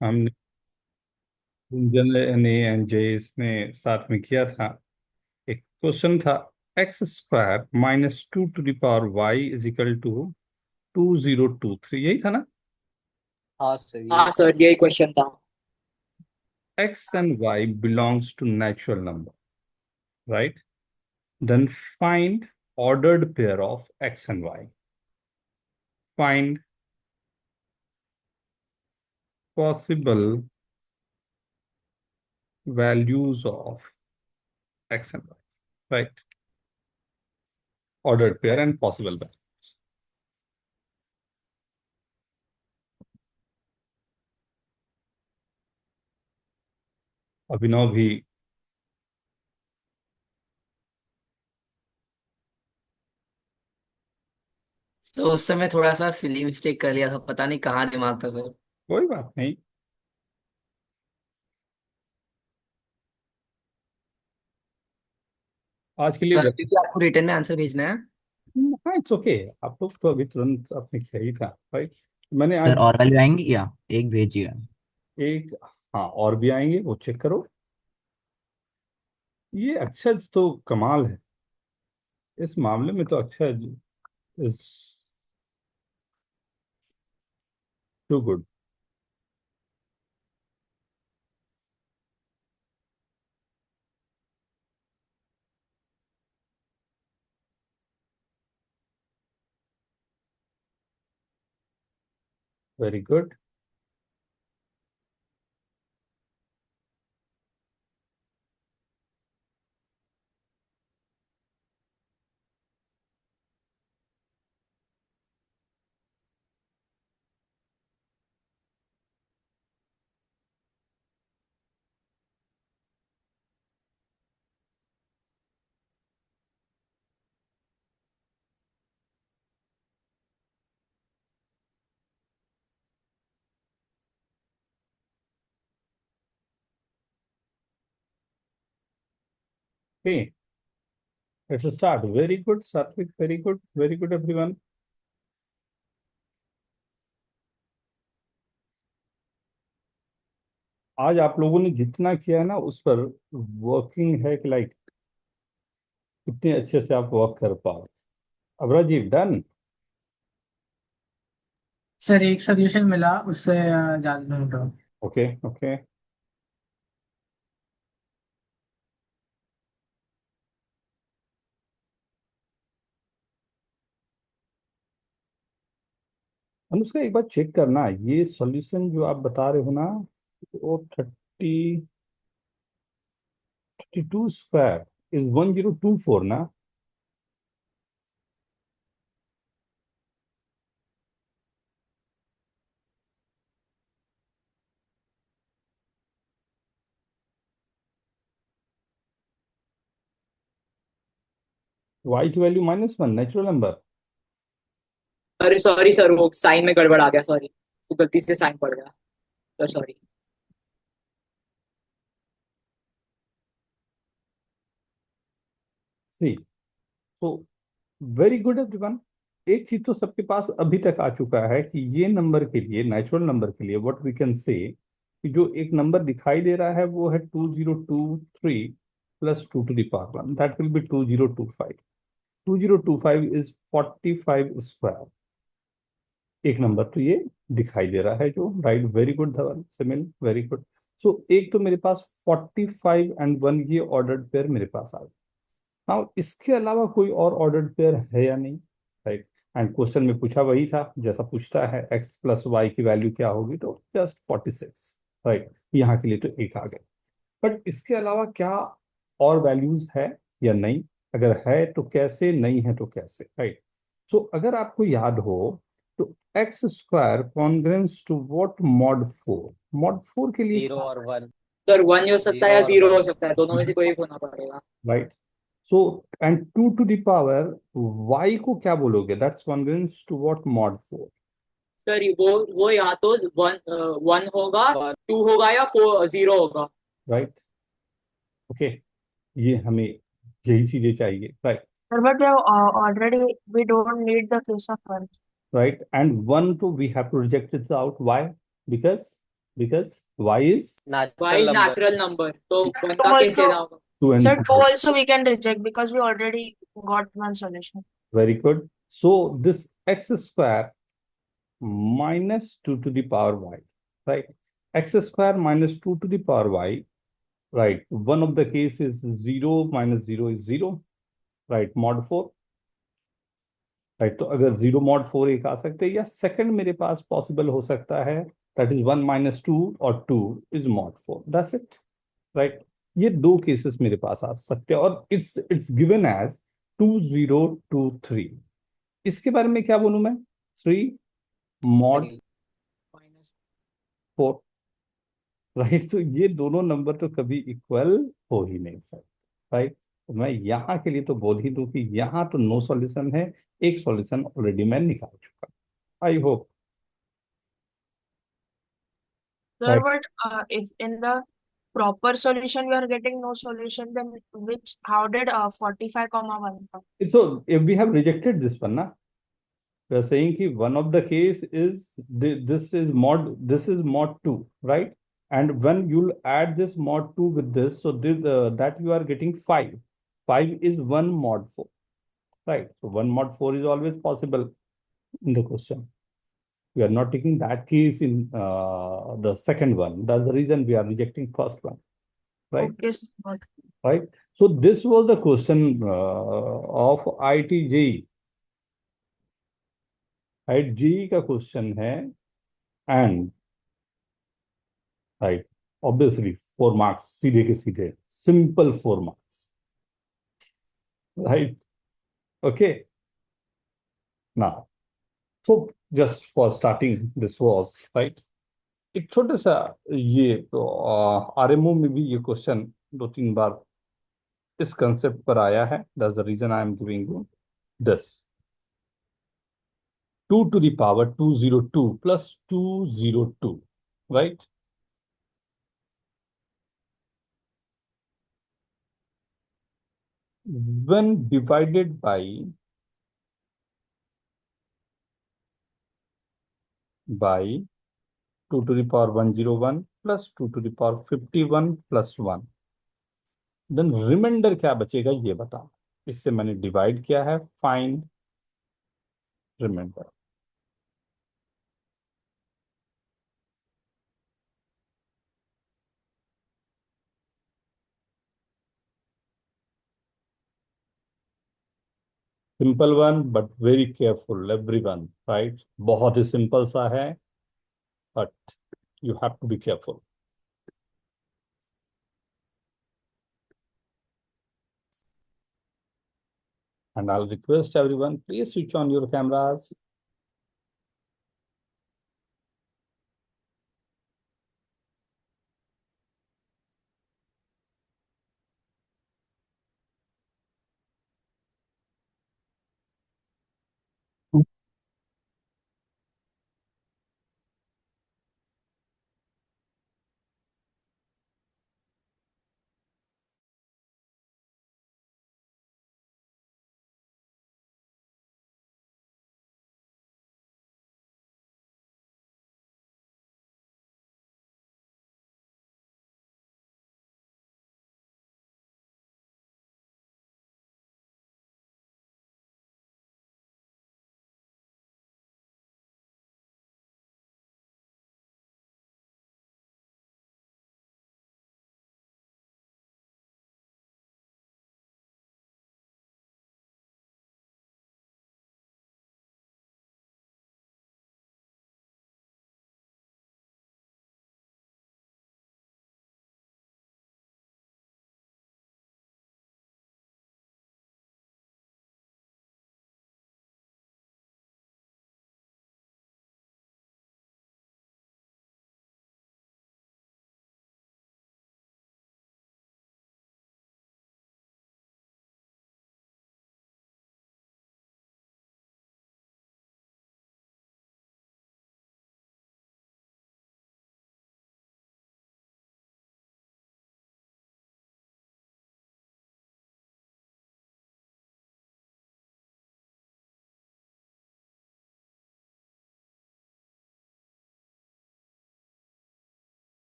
हमने गुंजन ने एंड जयेश ने साथ में किया था। एक क्वेश्चन था, x² - 2 to the power y is equal to 2023, यही था ना? हाँ सर, हाँ यही था। सर, यही क्वेश्चन था। x and y belongs to natural number, right? Then find ordered pair of x and y. Find possible values of x and y, right? Ordered pair and possible values. अभिनव भी तो उस समय थोड़ा सा silly mistake कर लिया था, पता नहीं कहाँ दिमाग था सर। कोई बात नहीं। आज के लिए सर अभी भी आपको रिटर्न में आंसर भेजना है? हाँ, इट्स ओके। आप लोग तो अभी तुरंत आपने किया ही था, राइट? मैंने सर आज और वैल्यू आएंगी क्या? एक भेजिए। एक, हाँ और भी आएंगे, वो चेक करो। ये अक्षर तो कमाल है इस मामले में, तो Akshar is too good. Very good. Okay, let's start. Very good Satvik, very good, very good everyone. आज आप लोगों ने जितना किया है ना, उस पर वर्किंग है कि लाइक कितने अच्छे से आप वर्क कर पाओ। अबरा जी डन। सर एक सोल्यूशन मिला, उससे ज्यादा नोट हो। Okay okay. अनुष्का एक बार चेक करना, ये सॉल्यूशन जो आप बता रहे हो ना, वो 32² इज 1024 ना? y की वैल्यू -1 नेचुरल नंबर। अरे सॉरी सर, वो साइन में गड़बड़ आ गया, सॉरी। तो गलती से साइन पड़ गया। Sir sorry. सी, तो वेरी गुड एवरीवन। एक चीज तो सबके पास अभी तक आ चुका है कि ये नंबर के लिए, नेचुरल नंबर के लिए, व्हाट वी कैन से कि जो एक नंबर दिखाई दे रहा है वो है 2023 plus 2 to the power 1, that will be 2025। 2025 is 45²। एक नंबर तो ये दिखाई दे रहा है जो, right? Very good Dhawan, Simil, very good. So एक तो मेरे पास 45 and 1, ये ऑर्डर्ड पेयर मेरे पास आ गया। नाउ इसके अलावा कोई और ऑर्डर्ड पेयर है या नहीं, राइट? एंड क्वेश्चन में पूछा वही था जैसा पूछता है, x प्लस वाई की वैल्यू क्या होगी, तो जस्ट 46, राइट? यहाँ के लिए तो एक आ गया। बट इसके अलावा क्या और वैल्यूज है या नहीं? अगर है तो कैसे, नहीं है तो कैसे, राइट? सो अगर आपको याद हो तो x² congruence to what mod 4? Mod 4 के लिए 0 क्या, और 1। सर 1 हो सकता है 0 या और 0 हो 1। सकता है, दोनों में से कोई एक होना पड़ेगा। Right? So and 2 to the power y को क्या बोलोगे? That's congruence to what mod 4? Sir वो या तो 1 होगा, 2 होगा या 0 होगा। Right, okay. ये हमें यही चीजें चाहिए, right? Sir, but already we don't need the case of one. Right, and 1 तो we have to reject its out, why? Because because y is y Natural is number. natural number, तो Sir, 1 two का case also, लेना होगा. 2 and sir, 2 0. also we can reject because we already got one solution. Very good. So this x square minus 2 to the power y, right? X square minus 2 to the power y, right? One of the case is 0 minus 0 is 0, right? Mod 4, right? तो अगर 0 mod 4 एक आ सकते हैं, या second मेरे पास possible हो सकता है, that is 1 minus 2 और 2 is mod 4. That's it, right? ये दो केसेस मेरे पास आ सकते हैं, और इट्स गिवन एज 2023. इसके बारे में क्या बोलूं मैं? 3 mod 4, राइट? तो ये दोनों नंबर तो कभी इक्वल हो ही नहीं सकते, राइट? तो मैं यहाँ के लिए तो बोल ही दूं कि यहाँ तो नो सॉल्यूशन है, एक सॉल्यूशन ऑलरेडी मैं निकाल चुका. I hope. Sir, Right. but if in the proper solution we are getting no solution, then how did 45 comma 1 come? So if we have rejected this one, na, we are saying कि one of the case is this is mod 2, right? And when you'll add this mod 2 with this, so this that you are getting 5. 5 is 1 mod 4, right? So 1 mod 4 is always possible in the question. We are not taking that case in the second one. That's the reason we are rejecting first one, right? Okay, sir. Right. So this was the question of IIT-JEE. Right, JEE का question है, and right, obviously 4 marks, सीधे के सीधे, simple 4 marks, right? Okay. Now, so just for starting, this was right. एक छोटा सा ये तो RMO में भी ये क्वेश्चन 2-3 बार इस कंसेप्ट पर आया है. That's the reason I am giving you this. 2 to the power 202 plus 202, right? When divided by 2 to the power 101 plus 2 to the power 51 plus 1, then remainder क्या बचेगा ये बता. इससे मैंने डिवाइड किया है. Find remainder. Simple one but very careful everyone, right? बहुत ही सिंपल सा है, but you have to be careful. And I'll request everyone, please switch on your cameras.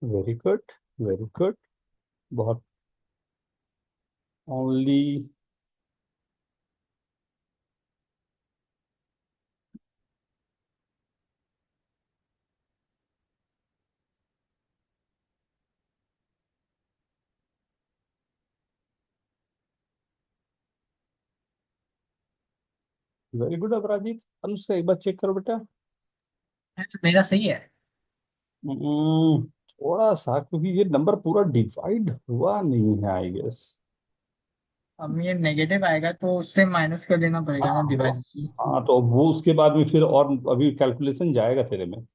Very good, very good. बहुत only very good Aparajit. Anushka एक बार check करो बेटा। मेरा सही है। थोड़ा सा, क्योंकि ये नंबर पूरा डिवाइड हुआ नहीं है आई गेस। अब ये नेगेटिव आएगा तो उससे माइनस कर देना पड़ेगा ना हाँ डिवाइड से। हाँ, तो वो उसके बाद में फिर और अभी कैलकुलेशन जाएगा तेरे में।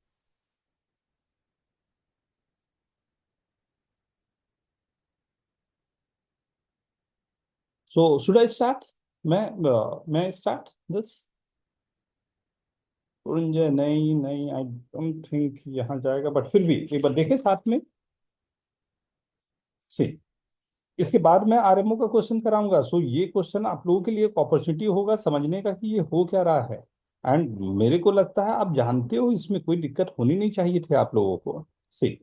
So should I start? मैं स्टार्ट दिस? नहीं नहीं, आई डोंट थिंक यहाँ जाएगा, बट फिर भी एक बार देखें साथ में से। इसके बाद मैं आरएमओ का क्वेश्चन कराऊंगा। सो ये क्वेश्चन आप लोगों के लिए एक अपॉर्चुनिटी होगा समझने का कि ये हो क्या रहा है। एंड मेरे को लगता है आप जानते हो, इसमें कोई दिक्कत होनी नहीं चाहिए थे आप लोगों को। सी,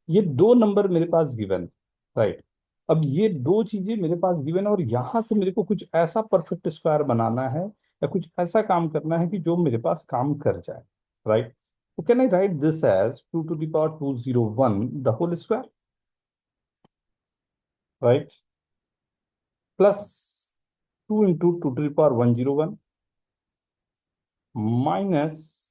ये दो नंबर मेरे पास गिवन, राइट। अब ये दो चीजें मेरे पास गिवन, और यहां से मेरे को कुछ ऐसा परफेक्ट स्क्वायर बनाना है या कुछ ऐसा काम करना है कि जो मेरे पास काम कर जाए, राइट। तो can I write this as 2 to the power 201 the whole square, right, plus 2 into 2 to the power 101 minus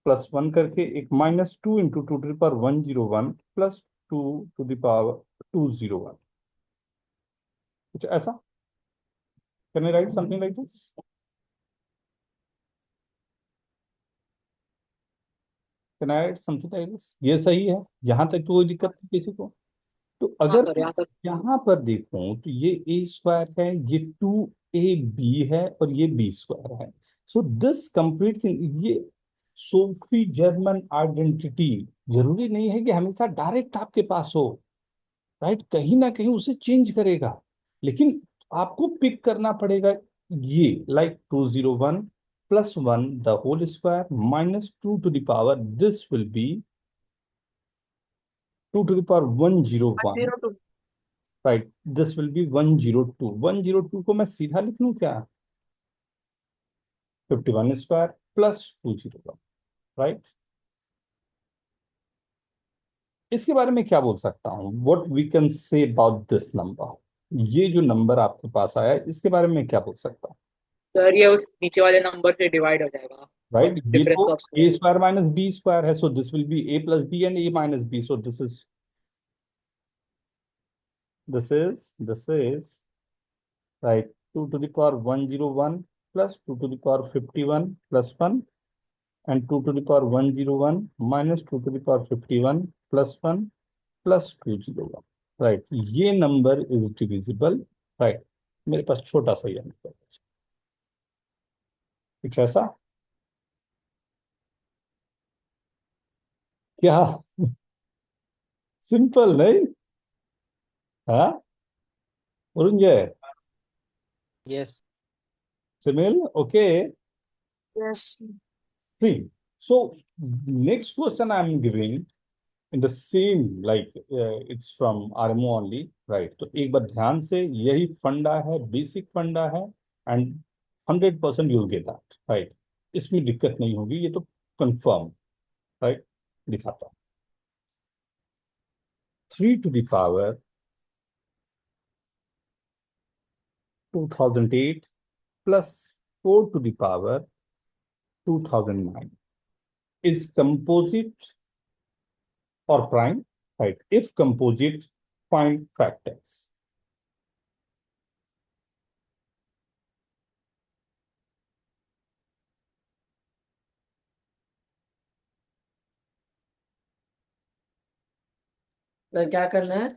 +1 करके एक -2 into 2 to the power 101 plus 2 to the power 201, कुछ ऐसा। Can I right something like this? Can I right something like this? ये सही है यहाँ तक तो कोई दिक्कत नहीं किसी को। तो हाँ अगर सर, यहाँ तक। यहाँ पर देखूं तो ये ए स्क्वायर है, ये 2ab है, और ये बी स्क्वायर है। सो दिस कंप्लीट थिंग, ये सोफी जर्मन आइडेंटिटी जरूरी नहीं है कि हमेशा डायरेक्ट आपके पास हो, राइट। कहीं ना कहीं उसे चेंज करेगा, लेकिन आपको पिक करना पड़ेगा। ये like 201 +1 the whole square -2 to the power, this will be 2 to the power 101, 102. Right. This will be 102। 102 को मैं सीधा लिख लूं क्या? 51² +201, राइट। इसके बारे में क्या बोल सकता हूँ? What we can say about this number? ये जो नंबर आपके पास आया है, इसके बारे में क्या बोल सकता हूँ? सर ये उस नीचे वाले नंबर से डिवाइड हो जाएगा, और राइट, ये डिफरेंस तो of A square. Square minus B square है, so this will be a+b and a-b, so this is right 2 to the power 101 plus 2 to the power 51 +1 and 2 to the power 101 minus 2 to the power 51 +1 plus 201, right. ये number is divisible, right. मेरे पास छोटा सा ये number है, कुछ ऐसा क्या? Simple नहीं? हाँ, Urunjay, yes. Simil, okay. Yes. See, so next question I'm giving in the same like it's from RMO only, right? तो एक बार ध्यान से, यही फंडा है, बेसिक फंडा है, and 100% you'll get that, right? इसमें दिक्कत नहीं होगी, ये तो कंफर्म, राइट। दिखाता हूँ। 3 to the power 2008 plus 4 to the power 2009 is composite or prime, right? If composite, find factors. Sir क्या करना है?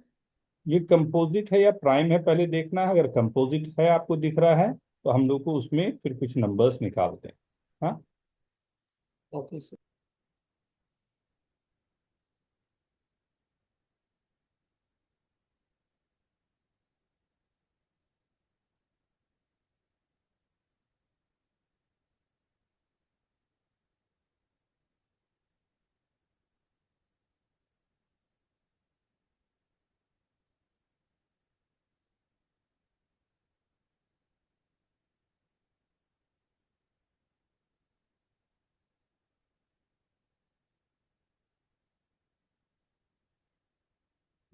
ये कंपोजिट है या प्राइम है पहले देखना है। अगर कंपोजिट है आपको दिख रहा है तो हम लोग को उसमें फिर कुछ नंबर्स निकालते हैं। हाँ, ओके सर।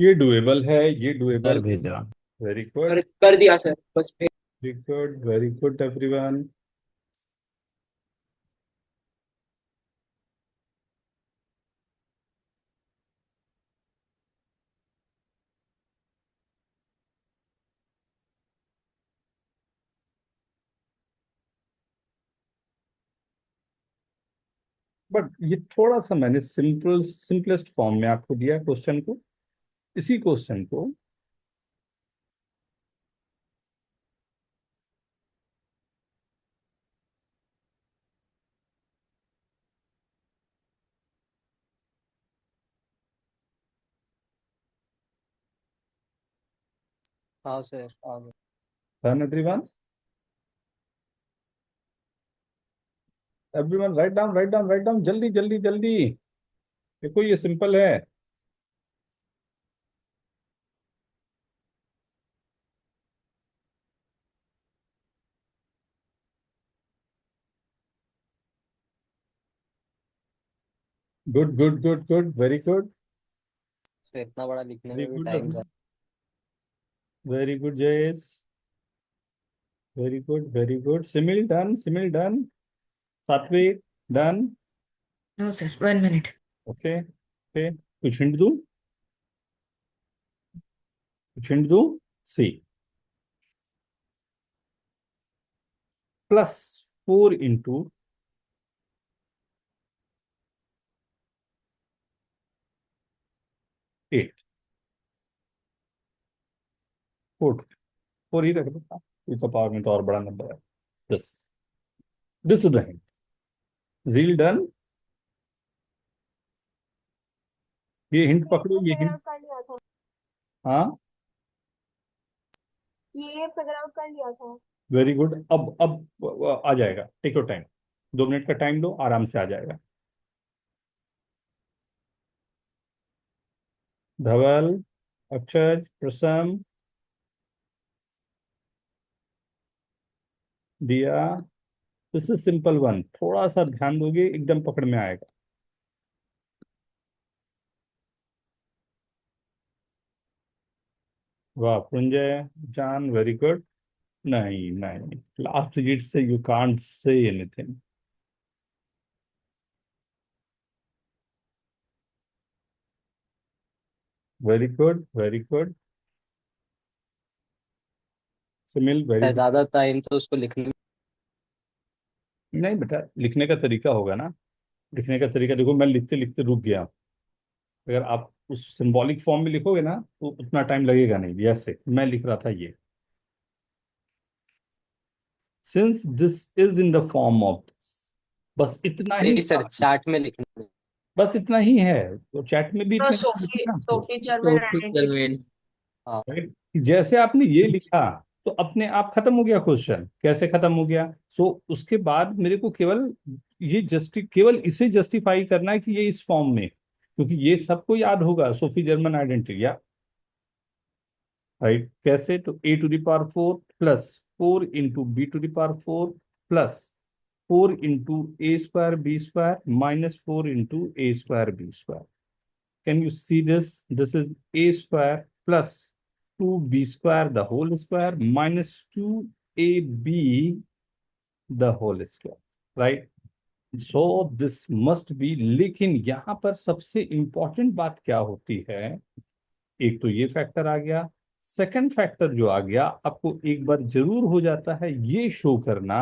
ये डुएबल है, ये सर डुएबल। भेजा। वेरी गुड, कर दिया सर, बस वेरी गुड एवरीवन। बट ये थोड़ा सा मैंने सिंपलेस्ट फॉर्म में आपको दिया क्वेश्चन को। इसी क्वेश्चन को हाँ सर आ गया। Done everyone, everyone write down, write down, write down, जल्दी जल्दी जल्दी। देखो ये सिंपल है। Good good good good, very good, sir इतना बड़ा लिखने वेरी में भी गुड, टाइम जाता very good Jayesh, very good, very good. Simil done, Simil done. Satvik done. No sir, 1 minute. Okay okay, कुछ हिंट दूं, कुछ हिंट दूं। सी प्लस 4 into 8, 4 ही रख देता, 2 का पावर में तो और बड़ा नंबर है। This is the hint. Zeel done. ये हिंट पकड़ो, ये हिंट। कर लिया था, हाँ, ये फिगर आउट कर लिया था। Very good. अब आ जाएगा, टेक योर टाइम, 2 मिनट का टाइम लो, आराम से आ जाएगा। धवल, अक्षय, प्रसम, दिया, दिस इज सिंपल वन, थोड़ा सा ध्यान दोगे एकदम पकड़ में आएगा। वाह पुंजय, जान, वेरी गुड। नहीं नहीं, लास्ट डिजिट से you can't say anything. Very good, very good. Sunil, very है। गुड। ज्यादा टाइम तो उसको लिखने में। नहीं बेटा, लिखने का तरीका होगा ना। लिखने का तरीका देखो, मैं लिखते लिखते रुक गया। अगर आप उस सिंबॉलिक फॉर्म में लिखोगे ना तो उतना टाइम लगेगा नहीं। जैसे मैं लिख रहा था ये, since this is in the form of this, बस इतना ही नहीं सर, था। चार्ट में लिखने में। बस इतना ही है, तो चैट में भी तो इतने सोफी लिखना। सोफी तो जर्मन चल में आइडेंटिटी। हाँ राइट, जैसे आपने ये लिखा तो अपने आप खत्म हो गया क्वेश्चन। कैसे खत्म हो गया? सो उसके बाद मेरे को केवल केवल इसे जस्टिफाई करना है कि ये इस फॉर्म में, क्योंकि ये सबको याद होगा सोफी जर्मन आइडेंटिटी, या राइट। कैसे? तो a⁴ plus 4 into b⁴ plus 4 into a² b² minus 4 into a² b²। Can you see this? This is a square plus 2b square the whole square minus 2ab the whole square, right? So this must be, लेकिन यहाँ पर सबसे important बात क्या होती है? एक तो ये फैक्टर आ गया, सेकंड फैक्टर जो आ गया आपको एक बार जरूर हो जाता है ये शो करना,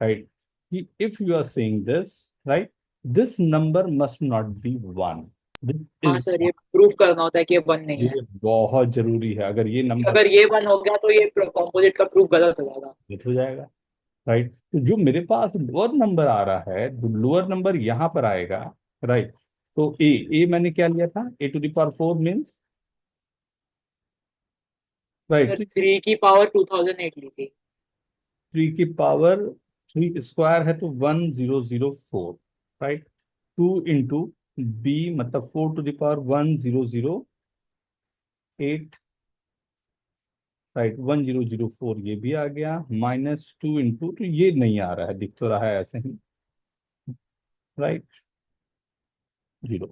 राइट, कि if you are saying this, right, this number must not be 1। This हाँ इज, सर, ये प्रूफ करना होता है कि ये 1 नहीं है। ये बहुत जरूरी है। अगर ये कि नंबर अगर ये 1 हो गया तो ये कॉम्पोजिट का प्रूफ गलत हो जाएगा। हिट हो जाएगा, राइट। तो जो मेरे पास लोअर नंबर आ रहा है, तो लोअर नंबर यहाँ पर आएगा, राइट। तो ए मैंने क्या लिया था? a⁴ मीन्स, सर राइट, 3 की पावर 2008 ली थी। 3 की पावर 3 स्क्वायर है तो 1004, राइट। 2 into b मतलब 4 to the power 1008, राइट, 1004 ये भी आ गया, माइनस 2 into, तो ये नहीं आ रहा है, दिख तो रहा है ऐसे ही, राइट, 04,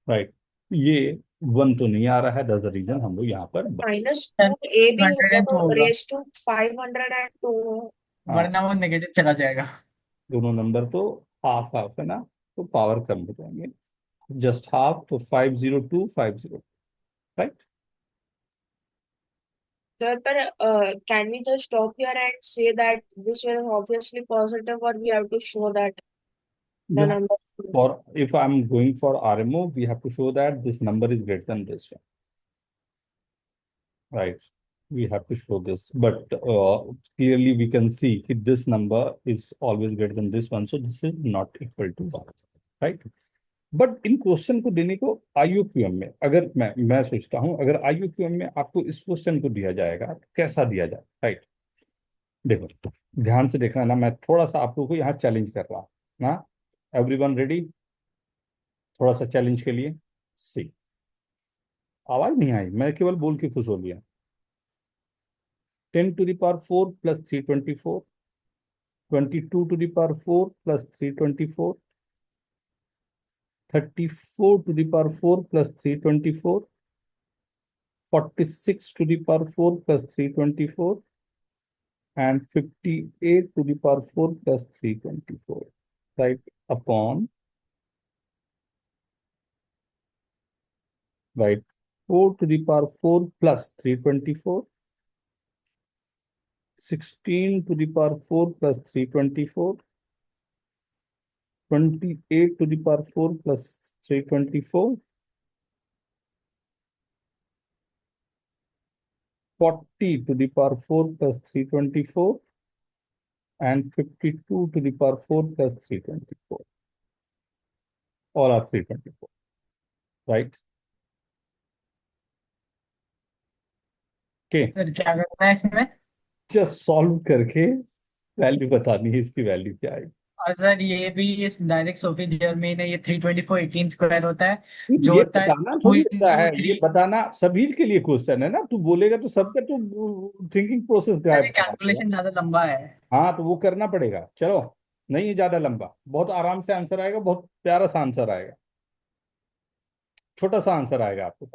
राइट। ये 1 तो नहीं आ रहा है, दैट्स द रीजन हम लोग यहाँ पर -2 ए भी होगा 102 तो होगा, रेस टू 502। हाँ, वरना वो नेगेटिव चला जाएगा। दोनों नंबर तो हाफ हाफ है ना, तो पावर कम हो जाएंगे, जस्ट हाफ, तो 50250, right. Sir, but can we just stop here and say that this was obviously positive, or we have to show that the You have, number? for if I'm going for RMO, we have to show that this number is greater than this one, right? We have to show this, but clearly we can see that this number is always greater than this one, so this is not equal to 1, right? But in question को देने को IUQM में, अगर मैं सोचता हूं अगर IUQM में आपको इस क्वेश्चन को दिया जाएगा तो कैसा दिया जाए, राइट? देखो, ध्यान से देखना ना, मैं थोड़ा सा आप लोगों को यहाँ चैलेंज कर रहा हूँ ना। Everyone ready? थोड़ा सा चैलेंज के लिए। सी, आवाज नहीं आई, मैं केवल बोल के खुश हो गया। 10⁴ plus 324, 22⁴ plus 324, 34⁴ plus 324, 46⁴ plus 324, and 58⁴ plus 324, right? Upon, right, 4⁴ plus 324, 16⁴ plus 324, 28⁴ plus 324, 40⁴ plus 324, and 52⁴ plus 324. All are 324, right? Okay. Sir क्या करना है इसमें? जस्ट सॉल्व करके वैल्यू बतानी है, इसकी वैल्यू क्या है। और सर ये भी इस डायरेक्ट सोफी जर्मी में ये 324 18 स्क्वायर होता है, जो ये होता है बताना 2 थोड़ी होता है, इंटू ये 3। बताना सभी के लिए क्वेश्चन है ना, तू बोलेगा तो सबका तो थिंकिंग प्रोसेस सर ये गायब करा देगा। कैलकुलेशन ज्यादा लंबा है। हाँ, तो वो करना पड़ेगा। चलो, नहीं है ज्यादा लंबा, बहुत आराम से आंसर आएगा, बहुत प्यारा सा आंसर आएगा, छोटा सा आंसर आएगा आपको।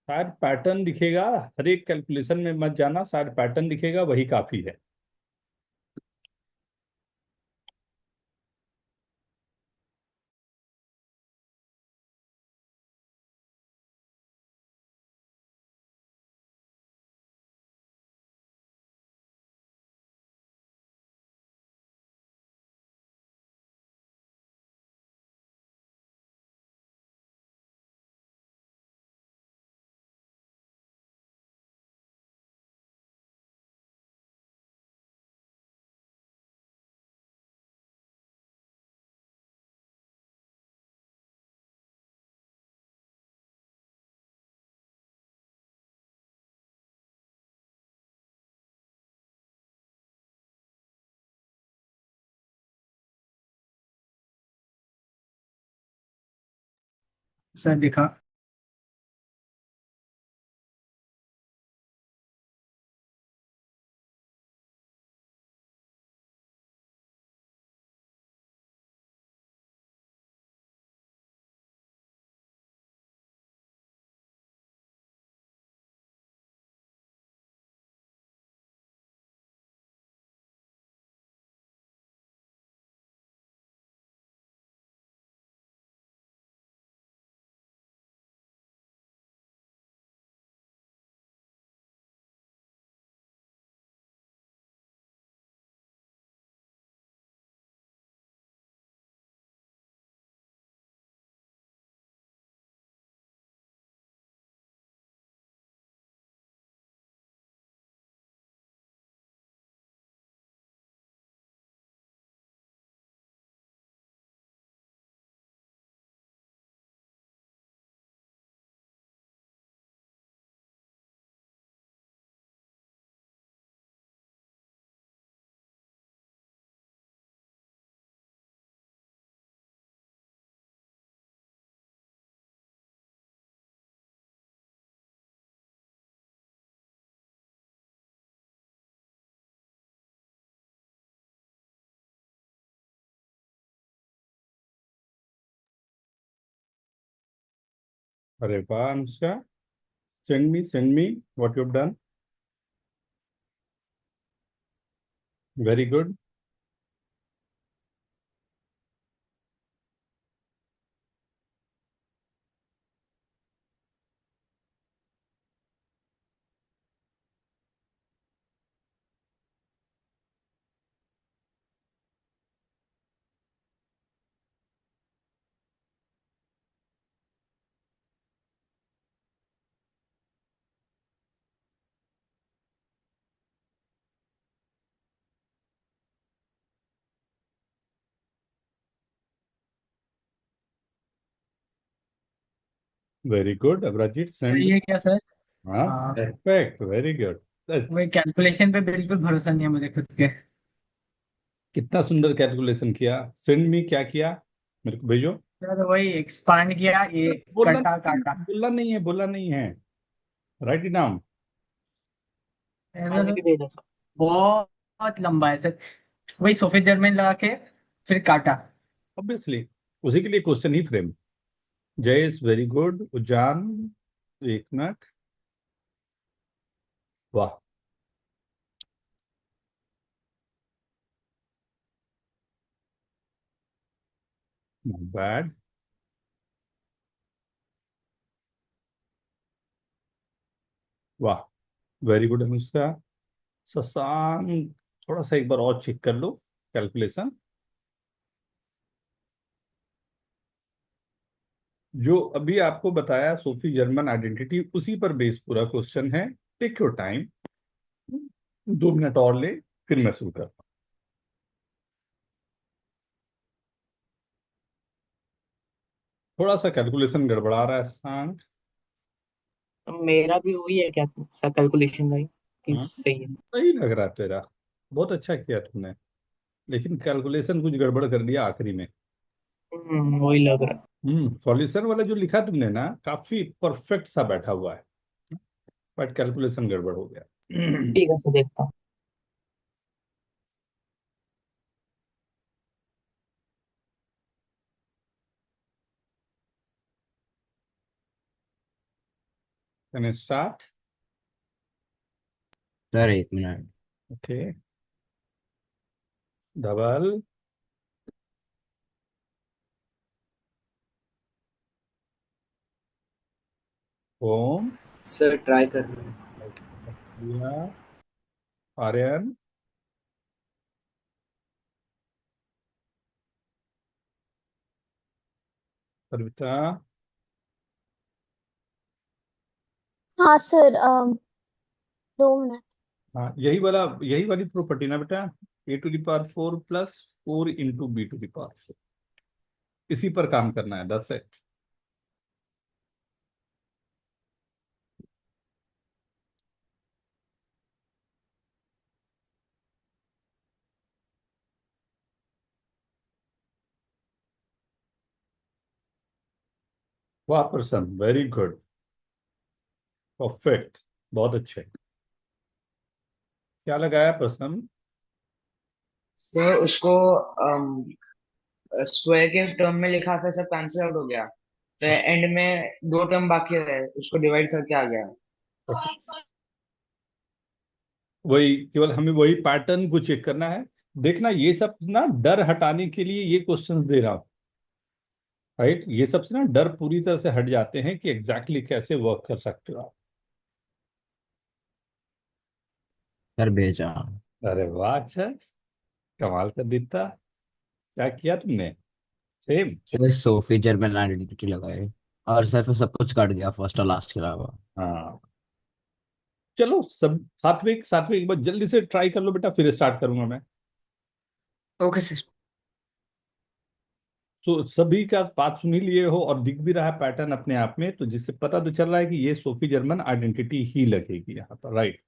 शायद पैटर्न दिखेगा, हर एक कैलकुलेशन में मत जाना, शायद पैटर्न दिखेगा, वही काफी है। सर दिखा। अरे वाह Anushka, send me what you've done. Very good. Very good. Abhijit, send. सही है क्या सर? हाँ, हाँ। perfect. Very good. वही कैलकुलेशन पे बिल्कुल भरोसा नहीं है मुझे खुद के। कितना सुंदर कैलकुलेशन किया। सेंड मी क्या किया, मेरे को भेजो। सर वही एक्सपांड किया, ये बोलना कटा काटा। बोलना नहीं है, बोलना नहीं है। Right it down. मैंने सर भी भेजा सर। बहुत लंबा है सर। वही सफेद जर्मन लगा के फिर काटा। ऑब्वियसली उसी के लिए क्वेश्चन ही फ्रेम। Jayesh very good. उजान, एक मिनट। वाह, बैड। वाह, वेरी गुड अनुष्का। शशांक, थोड़ा सा एक बार और चेक कर लो कैलकुलेशन। जो अभी आपको बताया सोफी जर्मन आइडेंटिटी, उसी पर बेस पूरा क्वेश्चन है। टेक योर टाइम, 2 मिनट और ले, फिर मैं शुरू करता हूँ। थोड़ा सा कैलकुलेशन गड़बड़ा रहा है शशांक। मेरा भी वही है क्या सर, कैलकुलेशन का ही कि हाँ, सही है। सही लग रहा है तेरा। बहुत अच्छा किया तुमने, लेकिन कैलकुलेशन कुछ गड़बड़ कर दिया आखिरी में। वही लग रहा सॉल्यूशन वाला जो लिखा तुमने ना, काफी परफेक्ट सा बैठा हुआ है, बट कैलकुलेशन गड़बड़ हो है। गया। ठीक है सर, देखता हूँ। Can start. Sir 1 minute. Okay, double, Om, sir try कर रहे हैं। आर्यन, सरिता। हाँ सर 2 मिनट। हाँ, यही वाली प्रॉपर्टी ना बेटा, a⁴ प्लस 4 × b⁴ इसी पर काम करना है, 10 है। वाह प्रसन्न, वेरी गुड, परफेक्ट, बहुत अच्छे। क्या लगाया प्रसन्न? सर उसको स्क्वायर के टर्म में लिखा था, सब कैंसिल आउट हो गया। तो एंड में 2 टर्म बाकी रहे, उसको डिवाइड करके आ गया। वही, केवल हमें वही पैटर्न को चेक करना है। देखना, ये सब ना डर हटाने के लिए ये क्वेश्चंस दे रहा हूं। राइट, ये सब से ना डर पूरी तरह से हट जाते हैं कि एग्जैक्टली कैसे वर्क कर सकते हो आप। सर भेजा। अरे वाह, अच्छा, कमाल कर देता। क्या किया तुमने? Same. Sir Sophie Germain identity लगाए, और सर फिर सब कुछ कट गया फर्स्ट और लास्ट के अलावा। हाँ, चलो सब सात्विक सात्विक एक बार जल्दी से ट्राई कर लो बेटा, फिर स्टार्ट करूंगा मैं। Okay sir. तो सभी का बात सुन ही लिए हो और दिख भी रहा है पैटर्न अपने आप में, तो जिससे पता तो चल रहा है कि ये सोफी जर्मन आइडेंटिटी ही लगेगी यहाँ पर, राइट।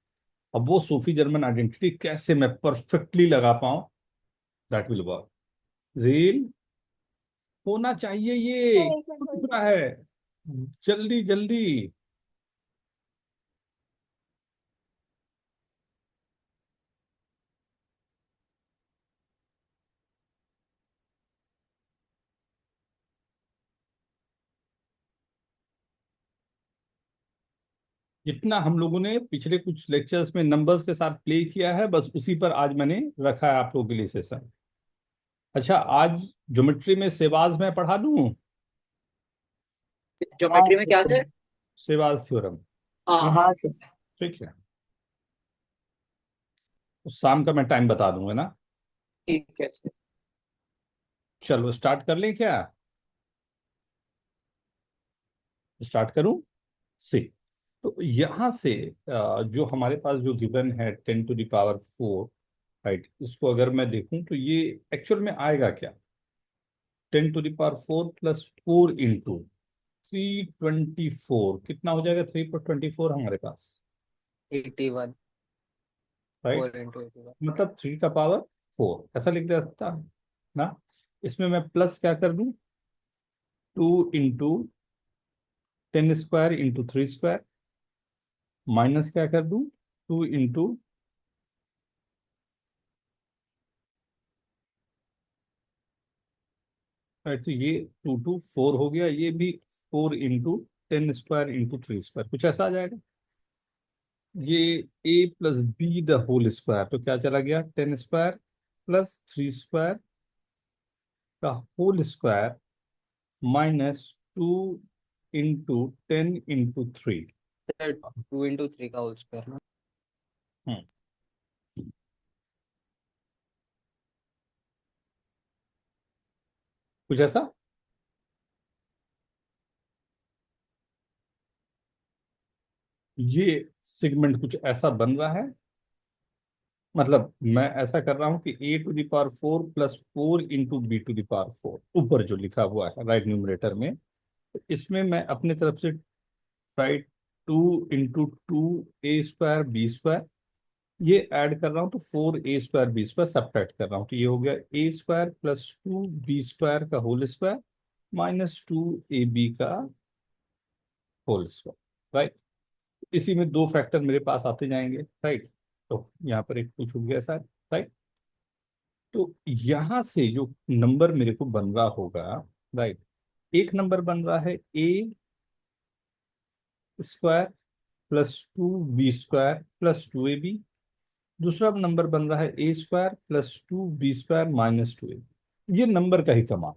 अब वो सोफी जर्मन आइडेंटिटी कैसे मैं परफेक्टली लगा पाऊं, दैट विल वर्क। जील, होना चाहिए ये, सर एक मिनट दिख होल्ड। रहा है, जल्दी जल्दी। जितना हम लोगों ने पिछले कुछ लेक्चर्स में नंबर्स के साथ प्ले किया है, बस उसी पर आज मैंने रखा है आप लोगों के लिए सेशन। अच्छा, आज ज्योमेट्री में सेवाज मैं पढ़ा दूं, ज्योमेट्री में क्या सर? सेवाज थ्योरम। हाँ हाँ सर। ठीक है, तो शाम का मैं टाइम बता दूंगा ना। ठीक है सर। चलो स्टार्ट कर लें क्या? स्टार्ट करूं से। तो यहाँ से जो हमारे पास जो गिवन है 10⁴, राइट, इसको अगर मैं देखूं तो ये एक्चुअल में आएगा क्या? 10⁴ प्लस 4 × 324 कितना हो जाएगा? 3 × 24 हमारे पास, 81 राइट, 4 into 81। मतलब 3⁴ ऐसा लिख दे सकता है ना। इसमें मैं प्लस क्या कर दूं? 2 × 10² × 3², माइनस क्या कर दूं? 2 राइट, तो ये 2 2 4 हो गया, ये भी 4 × 10² × 3², कुछ ऐसा आ जाएगा। ये a+b² तो क्या चला गया? 10² प्लस 3² का whole square minus 2 × 10 × 3। Sir 2 into 3 का होल स्क्वायर ना। कुछ ऐसा। ये सेगमेंट कुछ ऐसा बन रहा है, मतलब मैं ऐसा कर रहा हूं कि a⁴ प्लस 4 × b⁴ ऊपर जो लिखा हुआ है राइट न्यूमरेटर में, तो इसमें मैं अपने तरफ से राइट 2 × 2 a² b², ये ऐड कर रहा हूं तो 4a² b² सब्ट्रैक्ट कर रहा हूं, तो ये हो गया a² प्लस 2b² का होल स्क्वायर माइनस 2ab का होल स्क्वायर, राइट। इसी में दो फैक्टर मेरे पास आते जाएंगे, राइट। तो यहाँ पर एक कुछ हो गया सर, राइट। तो यहाँ से जो नंबर मेरे को बन रहा होगा, राइट, एक नंबर बन रहा है a² plus 2b² plus 2ab, दूसरा नंबर बन रहा है a² plus 2b² minus 2ab। ये नंबर का ही कमाल,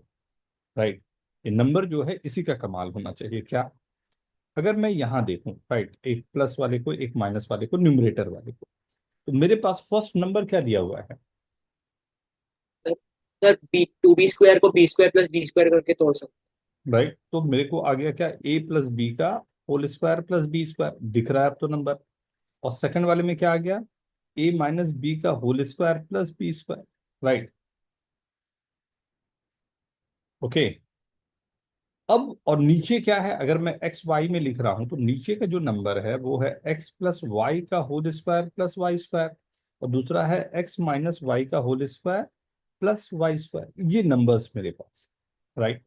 राइट। ये नंबर जो है इसी का कमाल होना चाहिए क्या? अगर मैं यहाँ देखूं, राइट, एक प्लस वाले को एक माइनस वाले को न्यूमरेटर वाले को, तो मेरे पास फर्स्ट नंबर क्या दिया हुआ है? सर 2b² को b² प्लस b² करके तोड़ सकते राइट, तो मेरे को आ गया क्या? a+b का होल स्क्वायर प्लस b² दिख रहा है अब तो नंबर। और सेकंड वाले में क्या आ गया? a-b का whole square plus b², right. Okay, अब और नीचे क्या है? अगर मैं एक्स वाई में लिख रहा हूं तो नीचे का जो नंबर है वो है x प्लस वाई का होल स्क्वायर प्लस y², और दूसरा है x माइनस वाई का होल स्क्वायर प्लस y²। ये नंबर्स मेरे पास, राइट।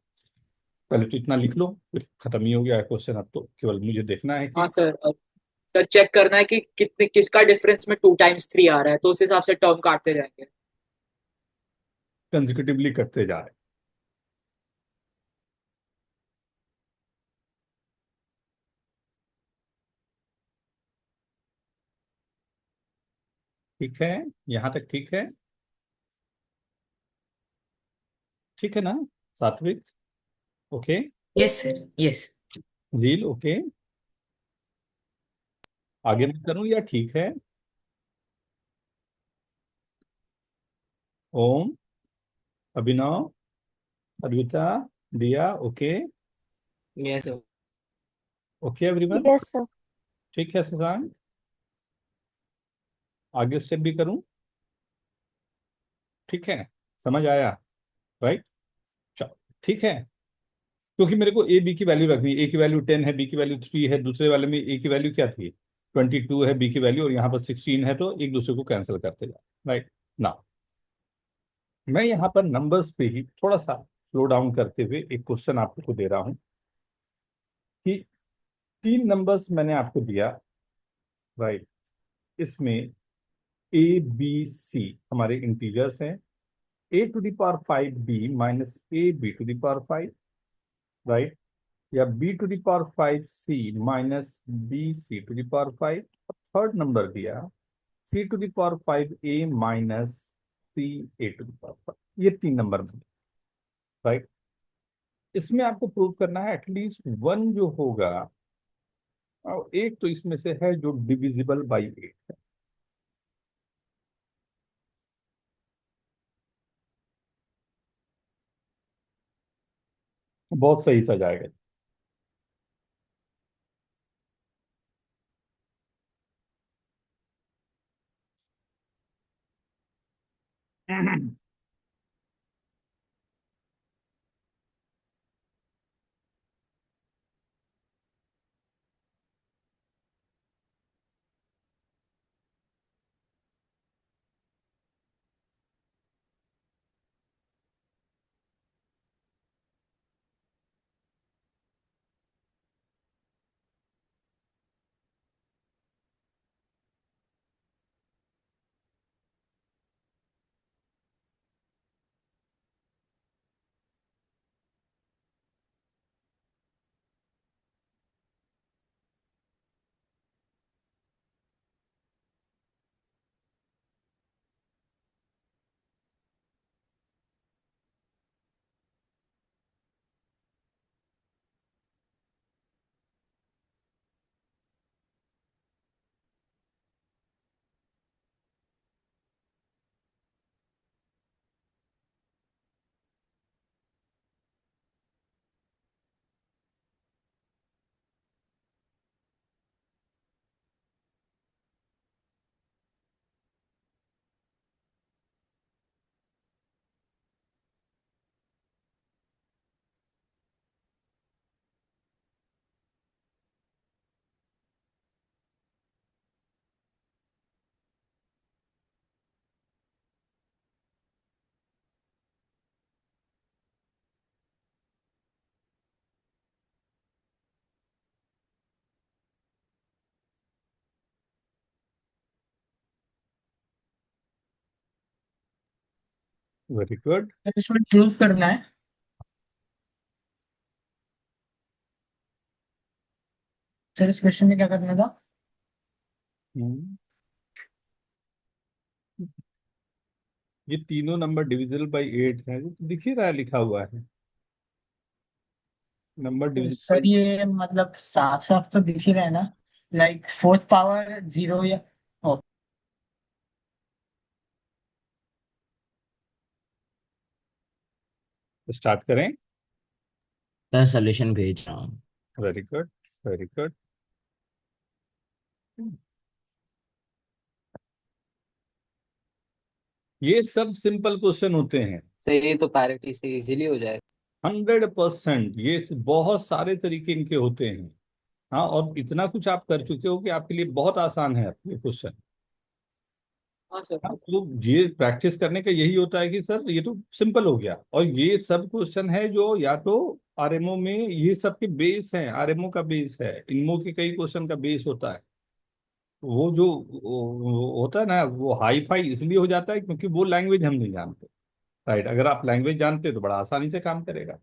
पहले तो इतना लिख लो, फिर खत्म ही हो गया है क्वेश्चन। अब तो केवल मुझे देखना है कि हाँ सर। अब सर चेक करना है कि कितने किसका डिफरेंस में 2 × 3 आ रहा है, तो उस हिसाब से टर्म काटते जाएंगे। कंसेक्यूटिवली करते जा रहे हैं। ठीक है, यहाँ तक ठीक है? ठीक है ना सात्विक? Okay, yes sir, yes. झील ओके, आगे मैं करूं या ठीक है? ओम, अभिनव, अद्विता, दिया, okay. Yes sir. Okay everyone, yes sir. ठीक है शशांक, आगे स्टेप भी करूं? ठीक है, समझ आया, राइट। चलो ठीक है, क्योंकि मेरे को ए बी की वैल्यू रखनी है। ए की वैल्यू 10 है, बी की वैल्यू 3 है, दूसरे वाले में ए की वैल्यू क्या थी? 22 है बी की वैल्यू, और यहाँ पर 16 है, तो एक दूसरे को कैंसिल करते जा, राइट ना। मैं यहाँ पर नंबर्स पे ही थोड़ा सा स्लो डाउन करते हुए एक क्वेश्चन आपको दे रहा हूँ कि 3 नंबर्स मैंने आपको दिया, राइट। इसमें a b c हमारे इंटीजर्स हैं, a⁵ b minus ab⁵ right, या b⁵ -bc⁵ थर्ड नंबर दिया c⁵a -ca⁵, ये 3 नंबर में, राइट। इसमें आपको प्रूव करना है एटलीस्ट वन जो होगा, और एक तो इसमें से है जो डिविजिबल बाई 8 है। बहुत सही सजाएगा। Very good. सर इसमें प्रूफ करना है। सर इस क्वेश्चन में क्या करना था? ये तीनों नंबर डिविजिबल बाई 8 है, ये तो दिख ही रहा है, लिखा हुआ है नंबर डिविजिबल सर बाई। ये मतलब साफ साफ तो दिख ही रहा है ना, लाइक फोर्थ पावर जीरो या ओ, स्टार्ट करें। सर सोल्यूशन भेज रहा हूँ। Very good, very good. ये सब सिंपल क्वेश्चन होते हैं। सर ये तो पैरिटी से इजीली हो जाएगा। 100%, ये बहुत सारे तरीके इनके होते हैं। हाँ, और इतना कुछ आप कर चुके हो कि आपके लिए बहुत आसान है ये क्वेश्चन। हाँ सर। हाँ, तो ये प्रैक्टिस करने का यही होता है कि सर ये तो सिंपल हो गया, और ये सब क्वेश्चन है जो या तो आरएमओ में, ये सब के बेस हैं, आरएमओ का बेस है, इनमो के कई क्वेश्चन का बेस होता है। वो जो वो होता है ना, वो हाई फाई इसलिए हो जाता है क्योंकि वो लैंग्वेज हम नहीं जानते, राइट। अगर आप लैंग्वेज जानते तो बड़ा आसानी से काम करेगा।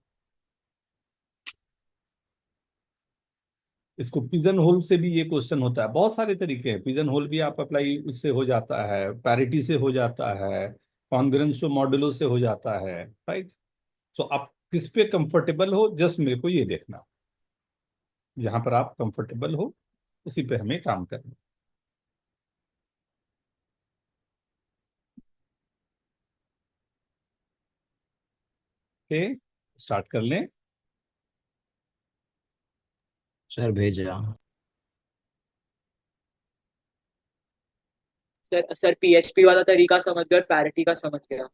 इसको पिजन होल से भी ये क्वेश्चन होता है, बहुत सारे तरीके हैं। पिजन होल भी आप अप्लाई उससे हो जाता है, पैरिटी से हो जाता है, कॉन्ग्रेंस टू मॉडुलो से हो जाता है, राइट। सो आप किस पे कंफर्टेबल हो, जस्ट मेरे को ये देखना, जहां पर आप कंफर्टेबल हो उसी पे हमें काम करना। ओके, स्टार्ट कर लें। सर भेज रहा हूँ। सर पीएचपी वाला तरीका समझ गए, पैरिटी का समझ गया।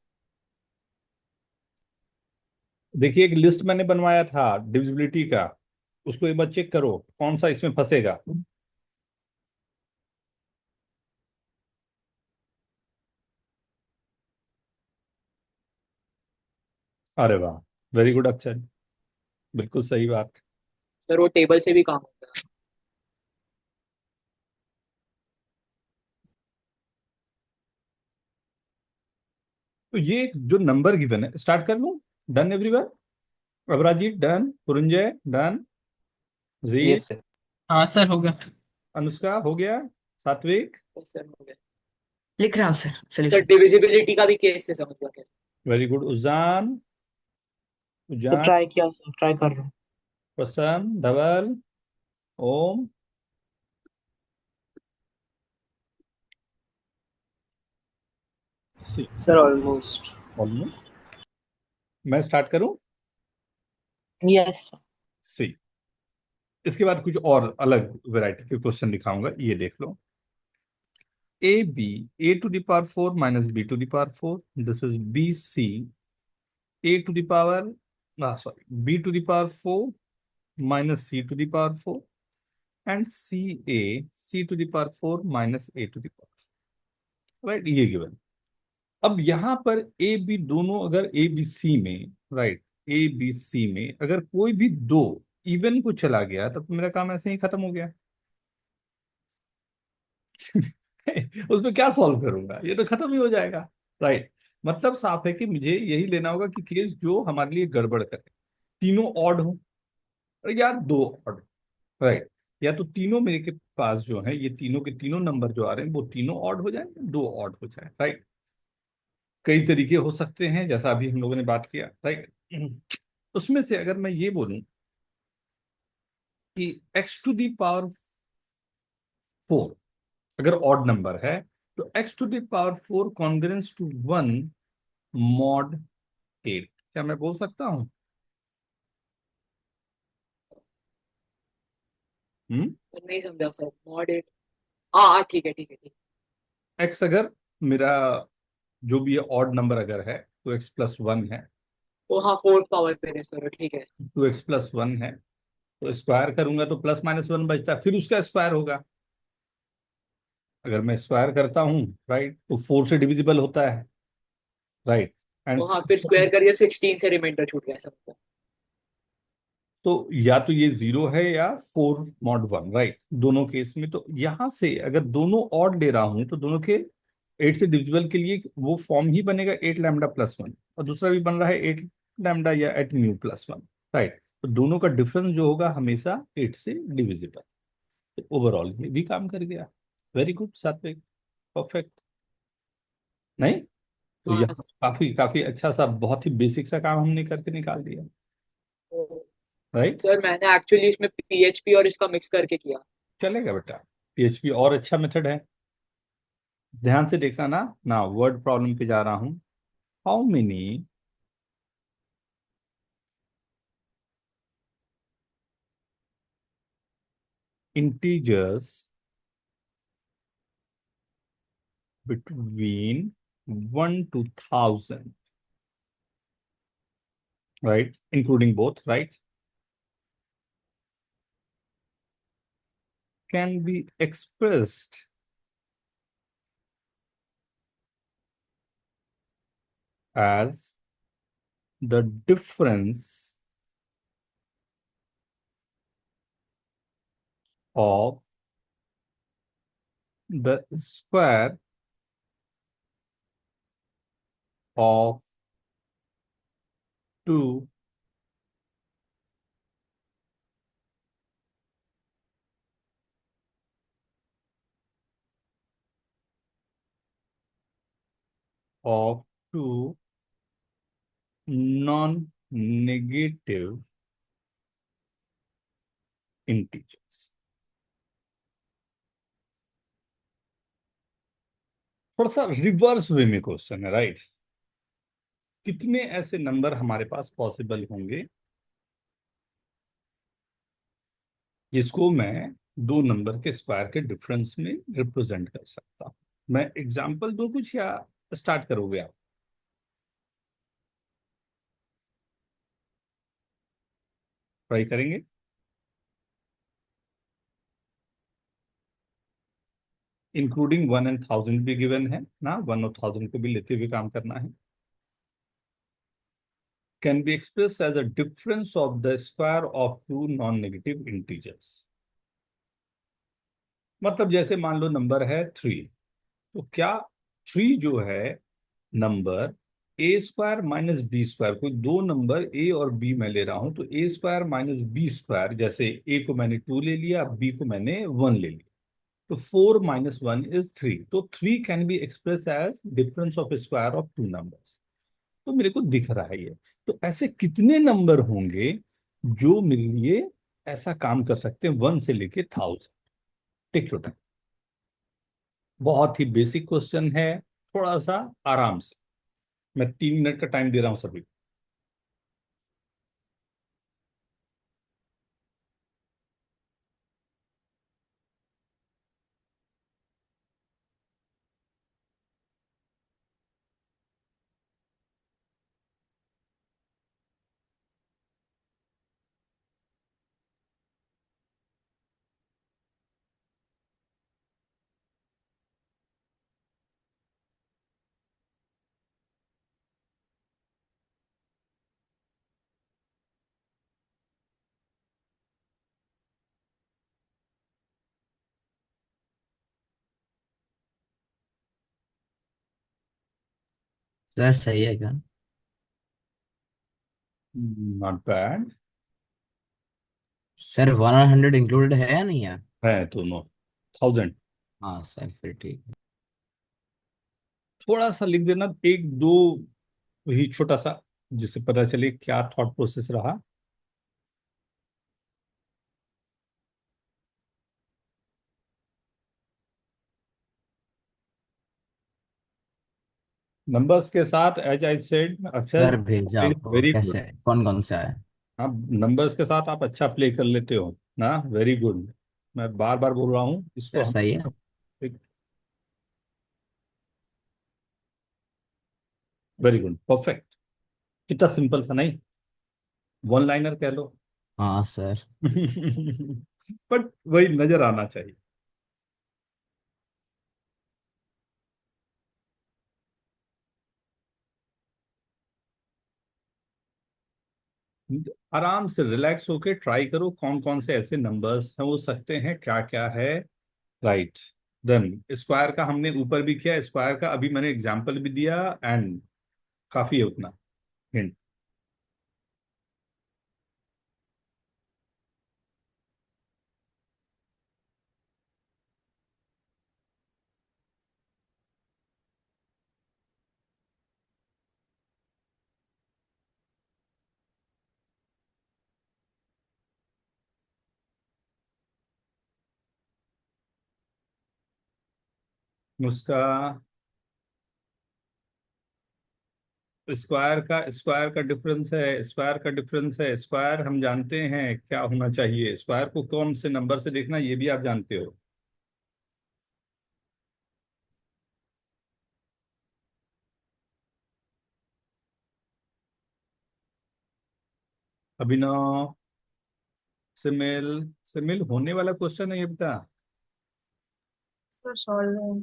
देखिए, एक लिस्ट मैंने बनवाया था डिविजिबिलिटी का, उसको एक बार चेक करो कौन सा इसमें फंसेगा। अरे वाह, वेरी गुड अक्षय, बिल्कुल सही बात। सर वो टेबल से भी काम होता है। तो ये जो नंबर गिवन है, स्टार्ट कर लूं? Done everyone? Abrajit done, Puranjay done, जी, यस सर। हाँ सर होगा। अनुष्का हो गया, सात्विक, सर हो गया। लिख रहा हूँ सर सर सोल्यूशन। डिविजिबिलिटी का भी केस से समझ गया कैसे। Very good. उजान, तो उजान, ट्राई किया सर, ट्राई कर रहा हूँ। Prasanna, Dhaval, Om, see. Sir almost. Almost. मैं स्टार्ट करूं? Yes sir. सी। इसके बाद कुछ और अलग वैरायटी के क्वेश्चन दिखाऊंगा, ये देख लो। A B, A to the power 4 minus B to the power 4, this is B C, A to the power, sorry, B to the power 4 minus C to the power 4, and C A, C to the power 4 minus A to the power, right, ये given. अब यहां पर A B दोनों, अगर A B C में, right, A B C में अगर कोई भी दो इवन को चला गया तब तो मेरा काम ऐसे ही खत्म हो गया। उसमें क्या सॉल्व करूंगा, ये तो खत्म ही हो जाएगा, राइट। मतलब साफ है कि मुझे यही लेना होगा कि केस जो हमारे लिए गड़बड़ करे, तीनों ऑड हो या दो ऑड, राइट, या तो तीनों मेरे के पास जो है, ये तीनों के तीनों नंबर जो आ रहे हैं वो तीनों ऑड हो जाए, दो ऑड हो जाए, राइट। कई तरीके हो सकते हैं जैसा अभी हम लोगों ने बात किया, राइट। उसमें से अगर मैं ये बोलूं कि x टू दी पावर 4 अगर ऑड नंबर है, तो x to the power 4 congruence to 1 mod 8, क्या मैं बोल सकता हूं? नहीं समझा सर, मॉड 8। हाँ ठीक है ठीक है ठीक x अगर मेरा जो भी ऑड नंबर अगर है तो x प्लस 1 है, है। वो हाँ फोर्थ पावर पे रेस करो, ठीक है। 2x प्लस 1 है, तो स्क्वायर करूंगा तो प्लस माइनस 1 बचता है, फिर उसका स्क्वायर होगा। अगर मैं स्क्वायर करता हूँ, राइट, तो 4 से डिविजिबल होता है, राइट, वो एंड हाँ फिर स्क्वायर करिए, 16 से रिमाइंडर छूट गया सबको। तो या तो ये 0 है या 4 मॉड 1, राइट, दोनों केस में। तो यहां से अगर दोनों ऑड ले रहा हूं तो दोनों के 8 से डिविजिबल के लिए वो फॉर्म ही बनेगा 8 लैम्डा प्लस 1, और दूसरा भी बन रहा है 8 लैम्डा या 8 म्यू प्लस 1, राइट। तो दोनों का डिफरेंस जो होगा हमेशा 8 से डिविजिबल। तो ओवरऑल ये भी काम कर गया। वेरी गुड सात्विक, परफेक्ट, नहीं? तो हाँ यहाँ काफी काफी अच्छा सा, बहुत ही बेसिक सा काम हमने करके निकाल दिया, राइट। सर मैंने एक्चुअली इसमें पीएचपी और इसका मिक्स करके किया। चलेगा बेटा, पीएचपी और अच्छा मेथड है। ध्यान से देखना ना वर्ड प्रॉब्लम पे जा रहा हूं। How many integers between 1 to 1000, right, including both, right, can be expressed as the difference of the square of two of two non-negative integers। थोड़ा सा रिवर्स वे में क्वेश्चन है, राइट। कितने ऐसे नंबर हमारे पास पॉसिबल होंगे जिसको मैं दो नंबर के स्क्वायर के डिफरेंस में रिप्रेजेंट कर सकता हूं? मैं एग्जांपल दूं कुछ या स्टार्ट करोगे आप? ट्राई करेंगे? इंक्लूडिंग 1 एंड 1000 भी गिवन है ना, 1 और 1000 को भी लेते हुए काम करना है। Can be express as a difference of the square of two non negative integers. मतलब जैसे मान लो नंबर है 3, तो क्या 3 जो है नंबर, ए स्क्वायर माइनस बी स्क्वायर, कोई दो नंबर ए और बी मैं ले रहा हूं, तो ए स्क्वायर माइनस बी स्क्वायर, जैसे ए को मैंने 2 ले लिया, बी को मैंने 1 ले लिया, तो 4 माइनस 1 इज 3, तो 3 can be express age difference of square of two numbers. तो मेरे को दिख रहा है ये। तो ऐसे कितने नंबर होंगे जो मेरे लिए ऐसा काम कर सकते हैं 1 से लेके 1000? टेक योर टाइम, बहुत ही बेसिक क्वेश्चन है, थोड़ा सा आराम से। मैं 3 मिनट का टाइम दे रहा हूं सभी को। सर सही है क्या? नॉट बैड सर 100 इंक्लूडेड है या नहीं है? है, तो नो 1000। हाँ सर फिर ठीक है। थोड़ा सा लिख देना, एक दो ही छोटा सा, जिससे पता चले क्या थॉट प्रोसेस रहा। नंबर्स के साथ, एज आई सेड, अक्षर, सर भेजा आपको, वेरी गुड। कैसे कौन कौन सा है? आप नंबर्स के साथ आप अच्छा प्ले कर लेते हो ना, वेरी गुड। मैं बार बार बोल रहा हूँ इसको सर हम। सही है। Very good, perfect. कितना सिंपल था नहीं? वन लाइनर कह लो। हाँ सर। बट वही नजर आना चाहिए। आराम से रिलैक्स होके ट्राई करो, कौन कौन से ऐसे नंबर्स हो सकते हैं, क्या क्या है। राइट। देन स्क्वायर का हमने ऊपर भी किया, स्क्वायर का अभी मैंने एग्जांपल भी दिया, एंड काफी है उतना हिंट। उसका स्क्वायर का डिफरेंस है, स्क्वायर का डिफरेंस है। स्क्वायर हम जानते हैं क्या होना चाहिए, स्क्वायर को कौन से नंबर से देखना ये भी आप जानते हो। अभिनव, सिमिल, सिमिल होने वाला क्वेश्चन है ये, बता। तो सॉल्व।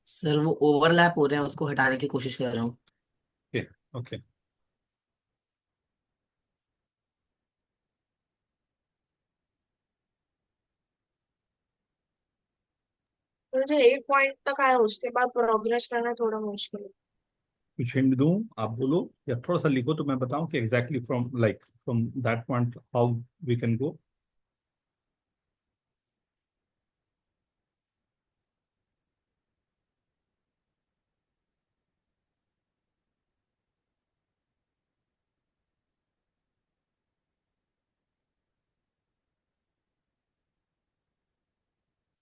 सर वो ओवरलैप हो रहे हैं, उसको हटाने की कोशिश कर रहा हूँ। Okay, okay. मुझे एक पॉइंट तक आया, उसके बाद प्रोग्रेस करना थोड़ा मुश्किल है। कुछ हिंट दूं, आप बोलो, या थोड़ा सा लिखो तो मैं बताऊं कि exactly from like from that point how we can go.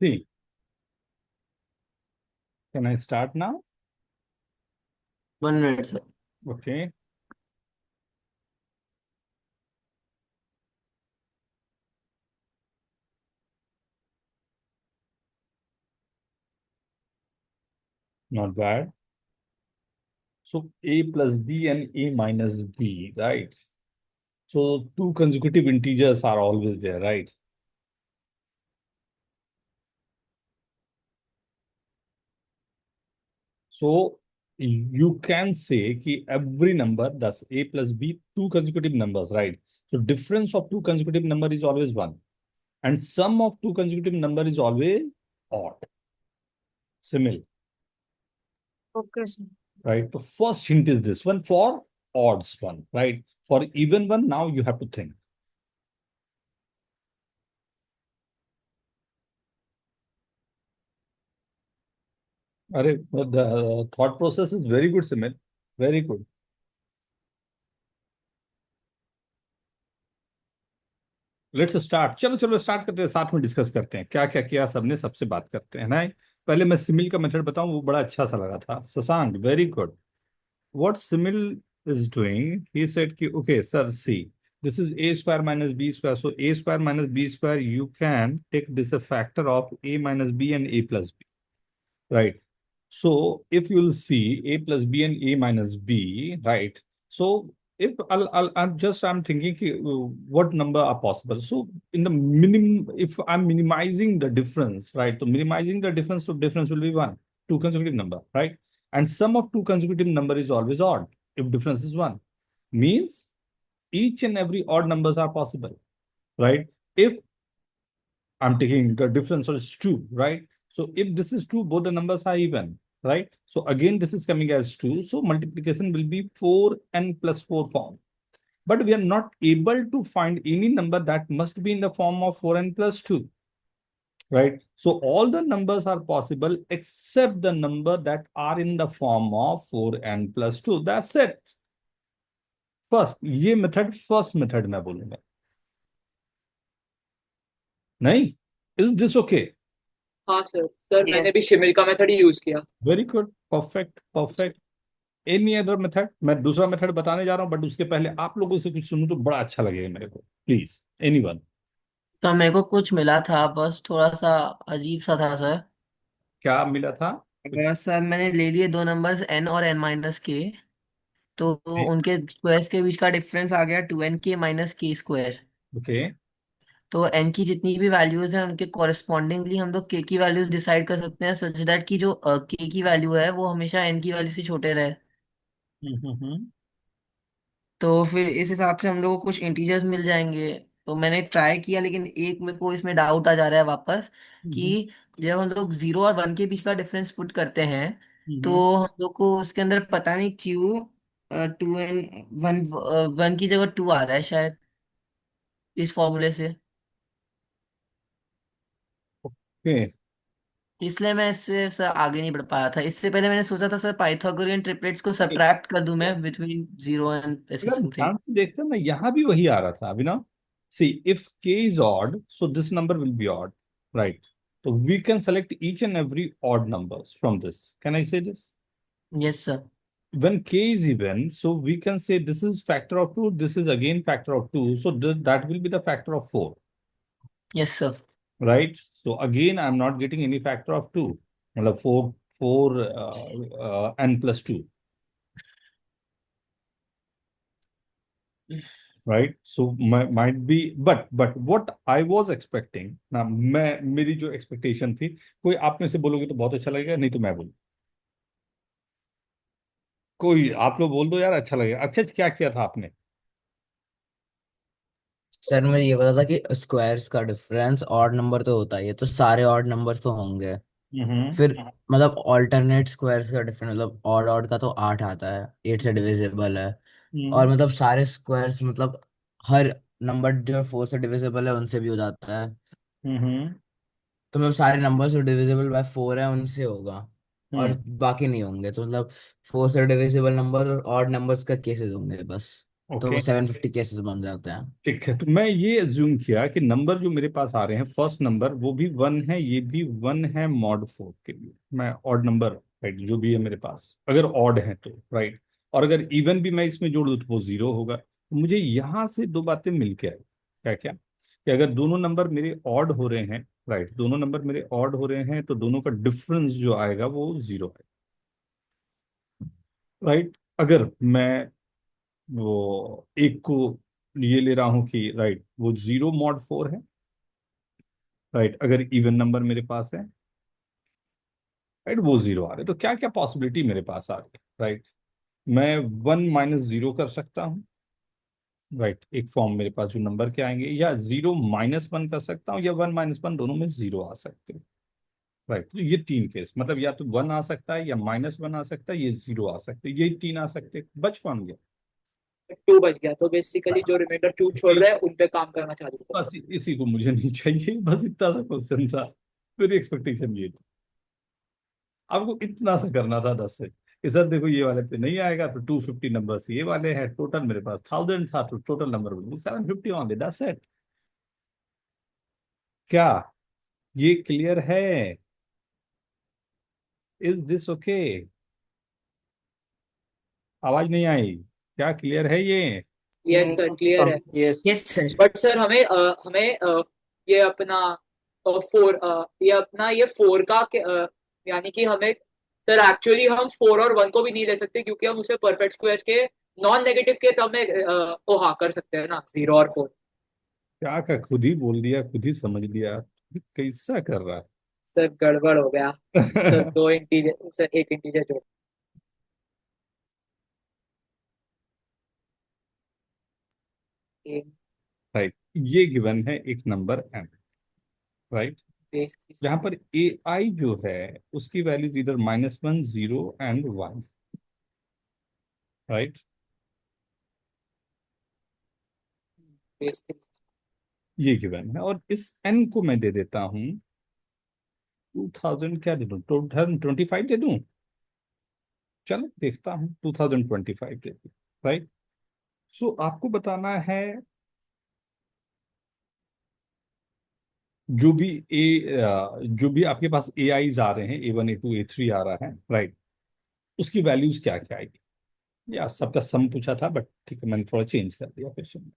See, can I start now? 1 minute sir. Okay. Not bad. So a plus b and a minus b, right? So two consecutive integers are always there, right? So you can say कि every number, thus a plus b, two consecutive numbers, right? So difference of two consecutive number is always 1, and sum of two consecutive number is always odd. Simil. Okay sir. right? So first hint is this one for odds one, right? For even one, now you have to think. The thought process is very good, Simil. Very good. Let's start. चलो चलो start करते हैं, साथ में discuss करते हैं क्या क्या किया सबने, सबसे बात करते हैं ना। पहले मैं सिमिल का मेथड बताऊं, वो बड़ा अच्छा सा लगा था। Shashank, very good. What Simil is doing, he said कि okay sir, see this is A square minus B square, so A square minus B square you can take this a factor of A minus B and A plus B, right? So if you'll see a plus b and a minus b, right? So if I'm thinking what number are possible. So in the minimum, if I'm minimizing the difference, right? So minimizing the difference, so difference will be one, two consecutive number, right? And sum of two consecutive number is always odd if difference is one. Means each and every odd numbers are possible, right? If I'm taking the difference is 2, right? So if this is 2, both the numbers are even, right? So again, this is coming as 2. So multiplication will be 4n plus 4 form. But we are not able to find any number that must be in the form of 4n plus 2, right? So all the numbers are possible except the number that are in the form of 4n plus 2. That's it. First, ये method first method मैं बोलूंगा। नहीं, is this okay? हाँ sir, sir मैंने Yes. भी शिमिल का method ही use किया। Very good, perfect, perfect. Any other method? मैं दूसरा मेथड बताने जा रहा हूँ, बट उसके पहले आप लोगों से कुछ सुनूं तो बड़ा अच्छा लगेगा मेरे को। Please, anyone. तो मेरे को कुछ मिला था, बस थोड़ा सा अजीब सा था सर। क्या मिला था? सर मैंने ले लिए दो नंबर्स n और n माइनस के, तो उनके स्क्वायर्स के बीच का डिफरेंस आ गया 2nk-k²। ओके। तो n की जितनी भी वैल्यूज हैं उनके कॉरेस्पॉन्डिंगली हम लोग k की वैल्यूज डिसाइड कर सकते हैं, सच दैट कि जो k की वैल्यू है वो हमेशा n की वैल्यू से छोटे रहे। हम्म। तो फिर इस हिसाब से हम लोग को कुछ इंटीजर्स मिल जाएंगे। तो मैंने ट्राई किया, लेकिन एक मेरे को इसमें डाउट आ जा रहा है वापस हम्म। कि जब हम लोग 0 और 1 के बीच का डिफरेंस पुट करते हैं हम्म। तो हम लोग को उसके अंदर पता नहीं क्यों 2 and 1, 1 की जगह 2 आ रहा है शायद इस फॉर्मूले से। ओके। इसलिए मैं इससे सर आगे नहीं बढ़ पाया था। इससे पहले मैंने सोचा था सर पाइथागोरियन ट्रिपलेट्स को सब्ट्रैक्ट कर दूं मैं बिटवीन 0 एंड ऐसे अगर समथिंग। ध्यान से देखते हैं ना, यहाँ भी वही आ रहा था अभिनव। सी, if k is odd, so this number will be odd, right? So we can select each and every odd numbers from this. Can I say this? Yes sir. When k is even, so we can say this is factor of 2, this is again factor of 2, so that will be the factor of 4. Yes sir. Right? So again, I'm not getting any factor of 2. Matlab 4 n plus 2. Right? So might be, but what I was expecting, ना मेरी जो expectation थी, कोई आप में से बोलोगे तो बहुत अच्छा लगेगा, नहीं तो मैं बोलूँ। कोई आप लोग बोल दो यार, अच्छा लगेगा। अच्छा, क्या किया था आपने? सर मुझे ये पता था कि स्क्वायर्स का डिफरेंस ऑड नंबर तो होता ही है, तो सारे ऑड नंबर तो होंगे। फिर हम्म। मतलब ऑल्टरनेट स्क्वायर्स का डिफरेंस, मतलब ऑड ऑड का तो 8 आता है, 8 से डिविजिबल है। और मतलब सारे स्क्वायर्स मतलब हर नंबर जो 4 से डिविजिबल है उनसे भी हो जाता है। हम्म। तो मतलब सारे नंबर जो डिविजिबल बाय 4 है उनसे होगा, और हम्म। बाकी नहीं होंगे। तो मतलब 4 से डिविजिबल नंबर और ऑड नंबर्स का केसेस होंगे बस। तो वो ओके, 750 केसेस बन जाते हैं। ठीक है। तो मैं ये एज्यूम किया कि नंबर जो मेरे पास आ रहे हैं, फर्स्ट नंबर वो भी 1 है, ये भी 1 है, मॉड 4 के लिए मैं ऑड नंबर, राइट, जो भी है मेरे पास, अगर ऑड है तो, राइट। और अगर इवन भी मैं इसमें जोड़ दूँ तो वो 0 होगा। तो मुझे यहाँ से दो बातें मिल के आई। क्या क्या? कि अगर दोनों नंबर मेरे ऑड हो रहे हैं, राइट, दोनों नंबर मेरे ऑड हो रहे हैं, तो दोनों का डिफरेंस जो आएगा वो 0 है, राइट। अगर मैं वो एक को ये ले रहा हूं कि राइट वो 0 मॉड 4 है, राइट, अगर इवन नंबर मेरे पास है, राइट, वो 0 आ रहे, तो क्या क्या पॉसिबिलिटी मेरे पास आ रही है, राइट। मैं 1 - 0 कर सकता हूँ, राइट, एक फॉर्म मेरे पास जो नंबर के आएंगे, या 0 - 1 कर सकता हूँ, या 1 - 1, दोनों में 0 आ सकते हैं। राइट। तो ये तीन केस, मतलब या तो 1 आ सकता है, या -1 आ सकता है, ये 0 आ सकता है, ये तीन आ सकते हैं। बच कौन गया? 2 बच गया, तो बेसिकली जो रिमाइंडर 2 छोड़ रहे हैं उन पे काम करना चालू करो। बस इसी को मुझे नहीं चाहिए, बस इतना सा क्वेश्चन था। मेरी एक्सपेक्टेशन ये थी, आपको इतना सा करना था 10 से कि सर देखो ये वाले पे नहीं आएगा, तो 250 नंबर से ये वाले हैं, टोटल मेरे पास 1000 था, तो total number 750 only, that's it. क्या ये क्लियर है? Is this okay? आवाज नहीं आई? क्या क्लियर है ये? यस सर, क्लियर है। Yes. Yes sir. But sir हमें ये अपना 4, ये अपना ये 4 का यानी कि हमें सर एक्चुअली हम 4 और 1 को भी नहीं ले सकते, क्योंकि हम उसे परफेक्ट स्क्वायर के नॉन नेगेटिव के टर्म में ओ हाँ कर सकते हैं ना, 0 और 4। क्या का खुद ही बोल दिया, खुद ही समझ लिया, कैसा कर रहा सर गड़बड़ हो गया। सर है? 2 इंटीजर, सर 1 इंटीजर जोड़। राइट, ये गिवन है एक नंबर m, राइट, बेस। जहां पर ए आई जो है उसकी वैल्यूज इधर -1, 0 एंड 1, राइट। बेस। ये गिवन है, और इस n को मैं दे देता हूं 2000, क्या दे दूं, 2025 दे दूं? चलो देखता हूं, 2025 दे दूं, राइट। सो आपको बताना है जो भी जो भी आपके पास ए आईज आ रहे हैं, A1 A2 A3 आ रहा है, राइट, उसकी वैल्यूज क्या क्या आएगी। या सबका सम पूछा था, बट ठीक है, मैंने थोड़ा चेंज कर दिया क्वेश्चन।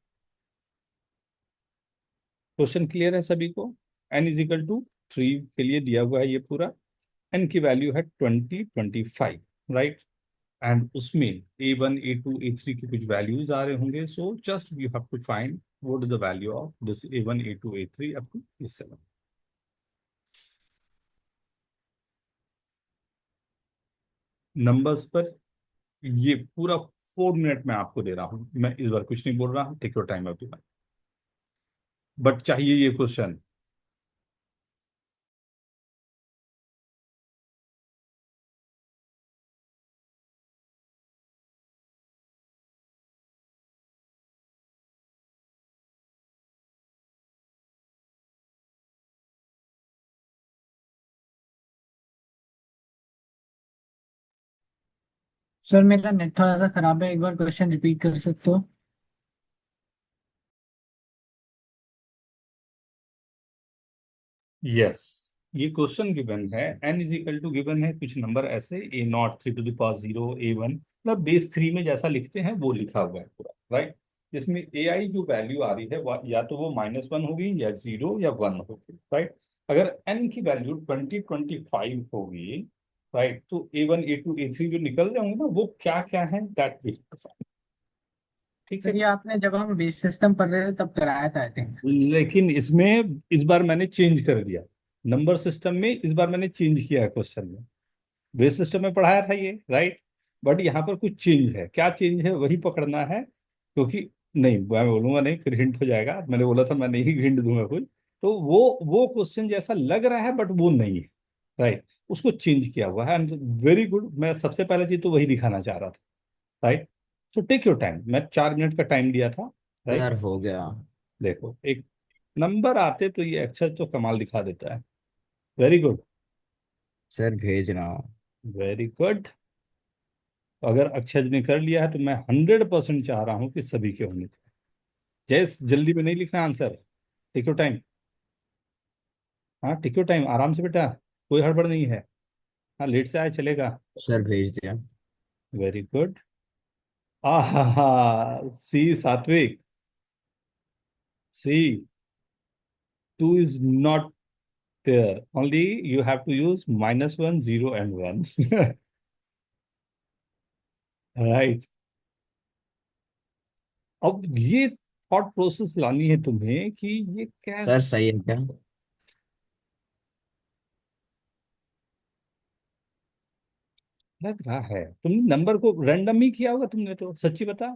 क्वेश्चन क्लियर है सभी को? n = 3 के लिए दिया हुआ है ये पूरा। n की वैल्यू है 2025, राइट, एंड उसमें A1 A2 A3 की कुछ वैल्यूज आ रहे होंगे। So just you have to find what is the value of this A1 A2 A3 up to A7। Numbers पर ये पूरा 4 मिनट में आपको दे रहा हूं, मैं इस बार कुछ नहीं बोल रहा हूं, टेक योर टाइम अभी, बट चाहिए ये क्वेश्चन। सर मेरा नेट थोड़ा सा खराब है, एक बार क्वेश्चन रिपीट कर सकते हो? यस, ये क्वेश्चन गिवन है, n गिवन है कुछ नंबर ऐसे A0 3 to the power 0 A1, मतलब बेस 3 में जैसा लिखते हैं वो लिखा हुआ है पूरा, राइट। जिसमें ए आई जो वैल्यू आ रही है या तो वो -1 होगी, या 0 या 1 होगी, राइट। अगर n की वैल्यू 2025 होगी, राइट, तो A1 A2 A3 जो निकल रहे होंगे ना, वो क्या क्या है, that we have to find. ठीक है। सर ये आपने जब हम बेस सिस्टम पढ़ रहे थे तब कराया था आई थिंक। लेकिन इसमें इस बार मैंने चेंज कर दिया, नंबर सिस्टम में इस बार मैंने चेंज किया क्वेश्चन में। बेस सिस्टम में पढ़ाया था ये, राइट, बट यहाँ पर कुछ चेंज है। क्या चेंज है वही पकड़ना है, क्योंकि नहीं मैं बोलूंगा नहीं, फिर हिंट हो जाएगा। मैंने बोला था मैं नहीं हिंट दूंगा कुछ, तो वो क्वेश्चन जैसा लग रहा है बट वो नहीं है, राइट। उसको चेंज किया हुआ है, एंड वेरी गुड। मैं सबसे पहले चीज तो वही दिखाना चाह रहा था, right. So take your time, मैं 4 मिनट का टाइम दिया था, राइट। यार हो गया। देखो, एक नंबर आते तो ये अक्षर तो कमाल दिखा देता है। वेरी गुड, सर भेजना। Very good. अगर अक्षय ने कर लिया है तो मैं 100% चाह रहा हूं कि सभी के होने चाहिए। जय, जल्दी में नहीं लिखना आंसर, टेक योर टाइम। हाँ, टेक योर टाइम, आराम से बेटा, कोई हड़बड़ नहीं है। हाँ, लेट से आए चलेगा। सर भेज दिया। Very good. Aha, see Satvik, see 2 is not there, only you have to use -1 0 and 1। Right. अब ये थॉट प्रोसेस लानी है तुम्हें कि ये सर कैसे सही है क्या? लग रहा है। तुमने नंबर को रैंडम ही किया होगा तुमने, तो सच्ची बता।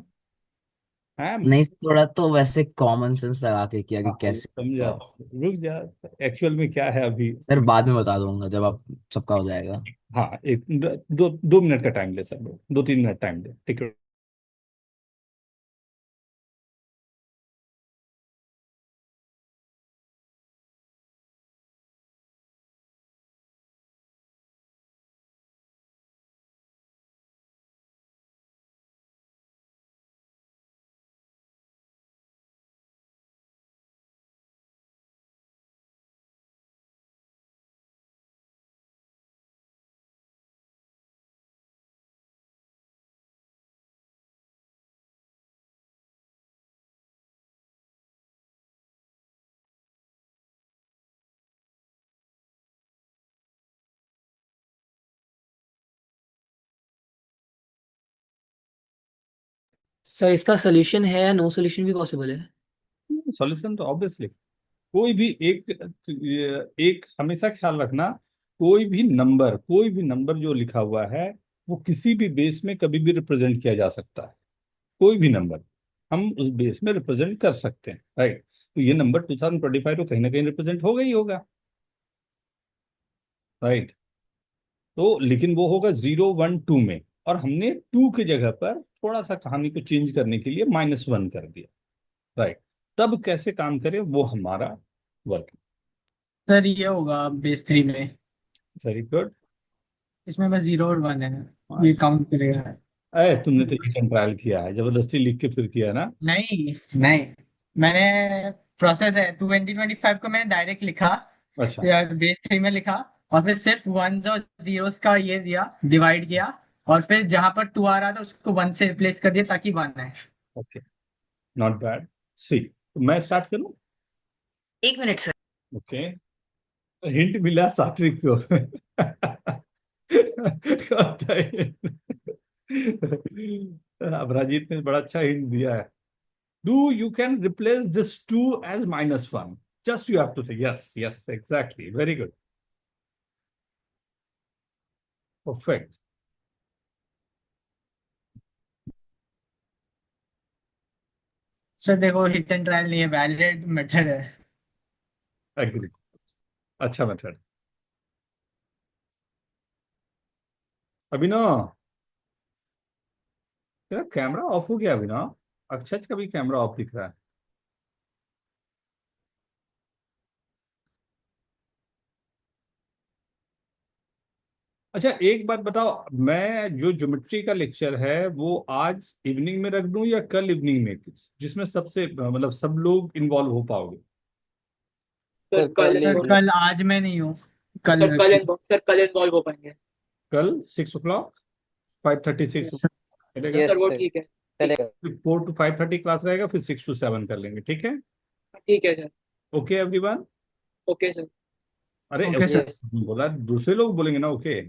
हाँ नहीं, थोड़ा तो वैसे कॉमन सेंस लगा के किया कि हाँ, कैसे समझा। होगा। रुक जा, एक्चुअल में क्या है अभी। सर बाद में बता दूंगा जब आप सबका हो जाएगा। हाँ, एक दो 2 मिनट का टाइम ले सब लोग, 2-3 मिनट टाइम ले, ठीक है। सर इसका सोल्यूशन है या नो सोल्यूशन भी पॉसिबल है? सॉल्यूशन तो ऑब्वियसली कोई भी एक, एक हमेशा ख्याल रखना, कोई भी नंबर जो लिखा हुआ है वो किसी भी बेस में कभी भी रिप्रेजेंट किया जा सकता है। कोई भी नंबर हम उस बेस में रिप्रेजेंट कर सकते हैं, राइट। तो ये नंबर 2025 तो कहीं ना कहीं रिप्रेजेंट होगा ही होगा, राइट। तो लेकिन वो होगा 0, 1, 2 में, और हमने 2 की जगह पर थोड़ा सा कहानी को चेंज करने के लिए -1 कर दिया, राइट। तब कैसे काम करे वो हमारा वर्क। सर ये होगा बेस 3 में। Very good. इसमें बस 0 और 1 है, ये काउंट करेगा। अरे तुमने तो रिटर्न ट्रायल किया है, जबरदस्ती लिख के फिर किया ना। नहीं नहीं, मैंने प्रोसेस है 2025 को मैंने डायरेक्ट लिखा, अच्छा। बेस 3 में लिखा, और फिर सिर्फ वंस और जीरोस का ये दिया, डिवाइड किया, और फिर जहां पर 2 आ रहा था उसको 1 से रिप्लेस कर दिया ताकि 1 आए। Okay, not bad. सी, तो मैं स्टार्ट करूं? एक मिनट सर। ओके, हिंट मिला सात्विक को। कौन था hint? अब राजीव ने बड़ा अच्छा हिंट दिया है। Do you can replace this 2 as -1, just you have to say yes yes, exactly, very good, perfect. Sir देखो, हिट एंड ट्रायल नहीं है, वैलिड मेथड है। एग्री, अच्छा मेथड। अभिनव, तेरा कैमरा ऑफ हो गया अभिनव। अक्षत का भी कैमरा ऑफ दिख रहा है। अच्छा एक बात बताओ, मैं जो ज्योमेट्री का लेक्चर है वो आज इवनिंग में रख दूं या कल इवनिंग में, जिसमें सबसे मतलब सब लोग इन्वॉल्व हो पाओगे? सर सर कल कल सर इवनिंग। इन्वॉल्व। कल आज मैं नहीं हूँ, कल सर कल रखिए। इन्वॉल्व, सर कल इन्वॉल्व हो पाएंगे। कल 6 o'clock, 5:36 Yes, sir. चलेगा? सर यस वो सर, ठीक है, ठीक है। चलेगा। 4 to 5:30 क्लास रहेगा, फिर 6 to 7 कर लेंगे, ठीक है? ठीक है sir. Okay everyone. Okay sir. अरे ओके okay, सर। यस। बोला दूसरे लोग बोलेंगे ना, ओके?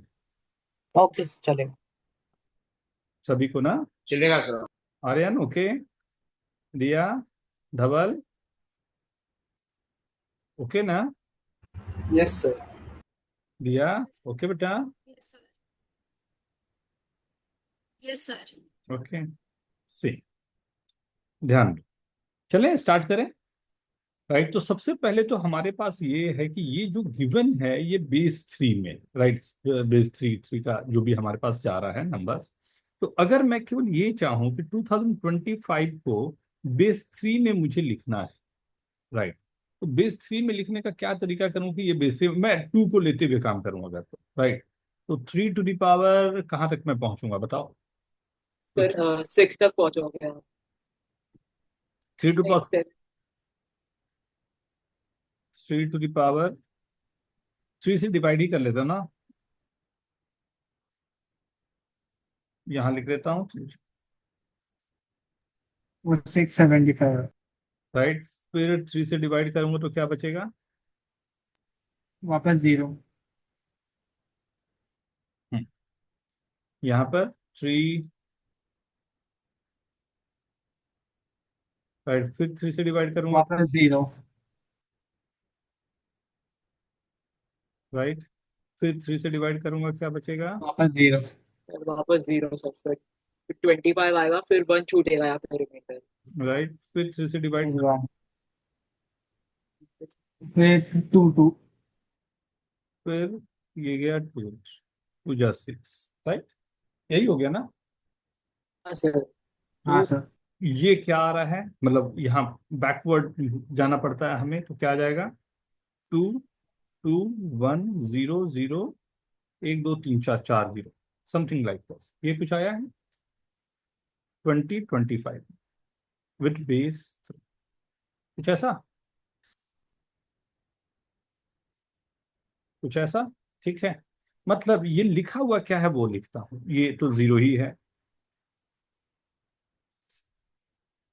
ओके चलेगा। सभी को ना? चलेगा sir. Aryan okay, Riya, Dhaval okay ना? Yes sir. रिया ओके बेटा? Yes, sir. Yes, sir. Okay, see, ध्यान दो। चलें स्टार्ट करें, राइट। तो सबसे पहले तो हमारे पास ये है कि ये जो गिवन है ये बेस 3 में, राइट। बेस 3 का जो भी हमारे पास जा रहा है नंबर्स। तो अगर मैं केवल ये चाहूं कि 2025 को बेस 3 में मुझे लिखना है, राइट। तो बेस 3 में लिखने का क्या तरीका करूं कि ये बेस 3 मैं 2 को लेते हुए काम करूं अगर, तो राइट। तो 3 to the power कहाँ तक मैं पहुंचूंगा बताओ? तो सर 6 तक पहुंचोगे आप? थ्री टू नहीं power sir. 3 to the power 3 से डिवाइड ही कर लेता ना, यहाँ लिख देता हूँ, वो 675। राइट। फिर 3 से डिवाइड करूंगा तो क्या बचेगा? वापस 0। हम्म, यहाँ पर 3, राइट। फिर 3 से डिवाइड करूंगा, वापस 0। राइट। फिर 3 से डिवाइड करूंगा क्या बचेगा? वापस 0। सर वापस 0 सर, फिर फिर 25 आएगा, फिर 1 छूटेगा यहाँ पे रिमाइंडर। राइट, फिर 3 से डिवाइड कर, वन, फिर टू टू। फिर ये गया 2, 2 जा 6, राइट, यही हो गया ना। हाँ सर। हाँ तो सर। ये क्या आ रहा है, मतलब यहाँ बैकवर्ड जाना पड़ता है हमें, तो क्या आ जाएगा, 2 2 1 0 0 1 2 3 4 4 0, समथिंग लाइक दिस, ये कुछ आया है 2025 विथ बेस, कुछ ऐसा, कुछ ऐसा, ठीक है। मतलब ये लिखा हुआ क्या है वो लिखता हूँ, ये तो 0 ही है।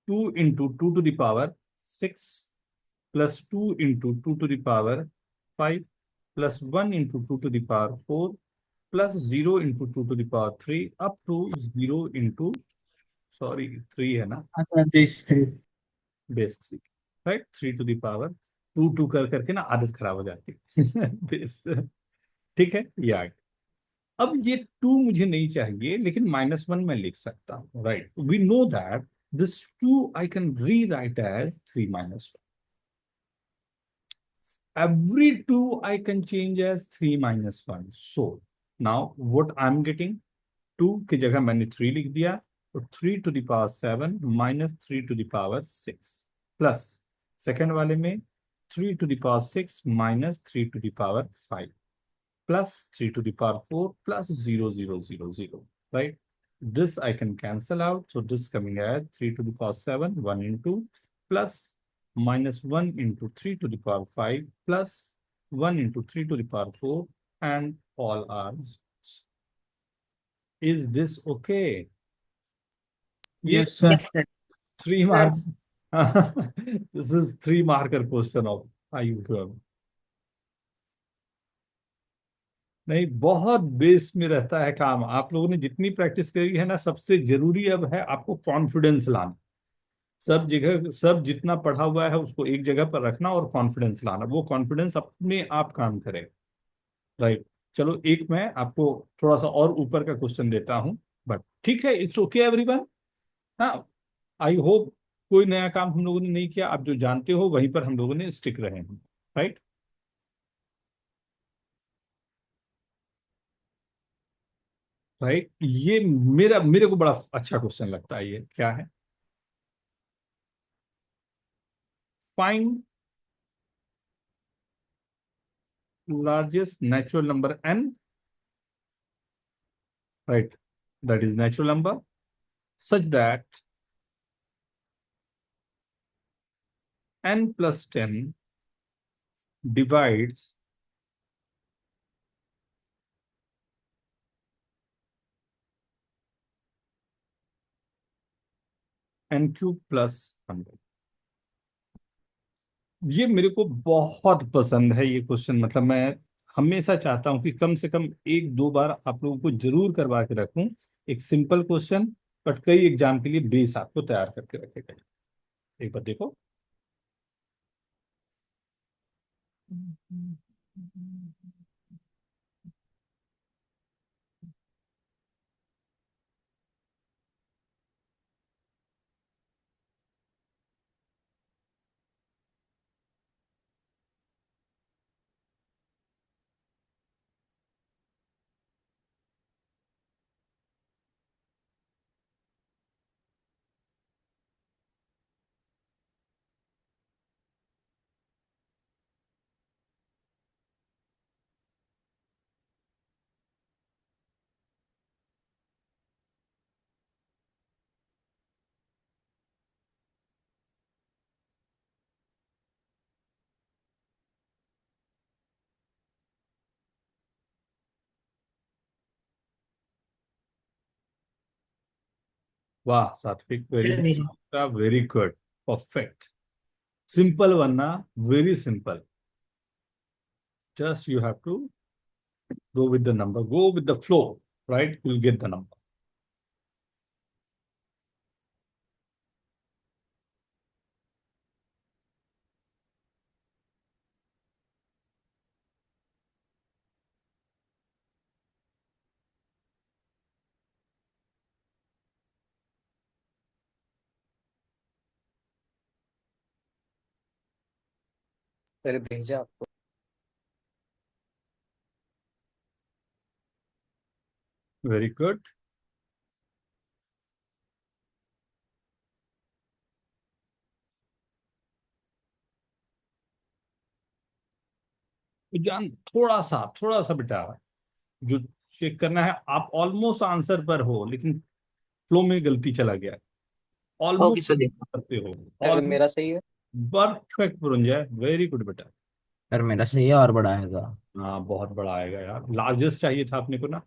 2 into 2 to the power 6 plus 2 into 2 to the power 5 plus 1 into 2 to the power 4 plus 0 into 2 to the power 3 up to 0 into, sorry 3 है ना, हाँ sir, base three. Base 3, right, 3 to the power 2 कर करके ना आदत खराब हो जाती है बेस, ठीक है, ये आ गया। अब ये 2 मुझे नहीं चाहिए, लेकिन -1 मैं लिख सकता हूँ, right, we know that this 2 I can rewrite as 3 - 1, every 2 I can change as 3 - 1, so now what I'm getting, 2 की जगह मैंने 3 लिख दिया, तो 3 to the power 7 minus 3 to the power 6 plus second वाले में 3 to the power 6 minus 3 to the power 5 plus 3 to the power 4 plus 0 0 0 0, right, this I can cancel out, so this coming as 3 to the power 7 1 into plus -1 into 3 to the power 5 plus 1 into 3 to the power 4, and all are zeros. Is this okay? ये yes sir. Yes, sir. 3 mark Yes. this is 3 marker question of IUQM। नहीं, बहुत base में रहता है काम, आप लोगों ने जितनी प्रैक्टिस करी है ना, सबसे जरूरी अब है आपको कॉन्फिडेंस लाना, सब जगह सब जितना पढ़ा हुआ है उसको एक जगह पर रखना और कॉन्फिडेंस लाना, वो कॉन्फिडेंस अपने आप काम करे, राइट। चलो एक मैं आपको थोड़ा सा और ऊपर का क्वेश्चन देता हूं, बट ठीक है, इट्स ओके एवरीवन। हाँ, आई होप कोई नया काम हम लोगों ने नहीं किया, आप जो जानते हो वहीं पर हम लोगों ने स्टिक रहे हैं, राइट। राइट, ये मेरे को बड़ा अच्छा क्वेश्चन लगता है, ये क्या है, find largest natural number n, right, that is natural number such that n plus 10 divides n cube plus 100। ये मेरे को बहुत पसंद है ये क्वेश्चन, मतलब मैं हमेशा चाहता हूं कि कम से कम 1 2 बार आप लोगों को जरूर करवा के रखूं, एक सिंपल क्वेश्चन, बट कई एग्जाम के लिए बेस आपको तैयार करके रखेगा। एक बार देखो, वाह सात्विक, वेरी चलो भेजो। Good, very good, perfect, simple बनना, very simple, just you have to go with the number, go with the flow, right, you'll get the number। Sir भेजा आपको। Very good. जान थोड़ा सा बेटा जो चेक करना है, आप ऑलमोस्ट आंसर पर हो लेकिन फ्लो में गलती चला गया। ओके ऑलमोस्ट सर देखो। करते हो। सर ऑलमोस्ट मेरा सही है। परफेक्ट ब्रुंजा, वेरी गुड बेटा। सर मेरा सही है और बड़ा आएगा। हाँ बहुत बड़ा आएगा यार, लार्जेस्ट चाहिए था अपने को ना।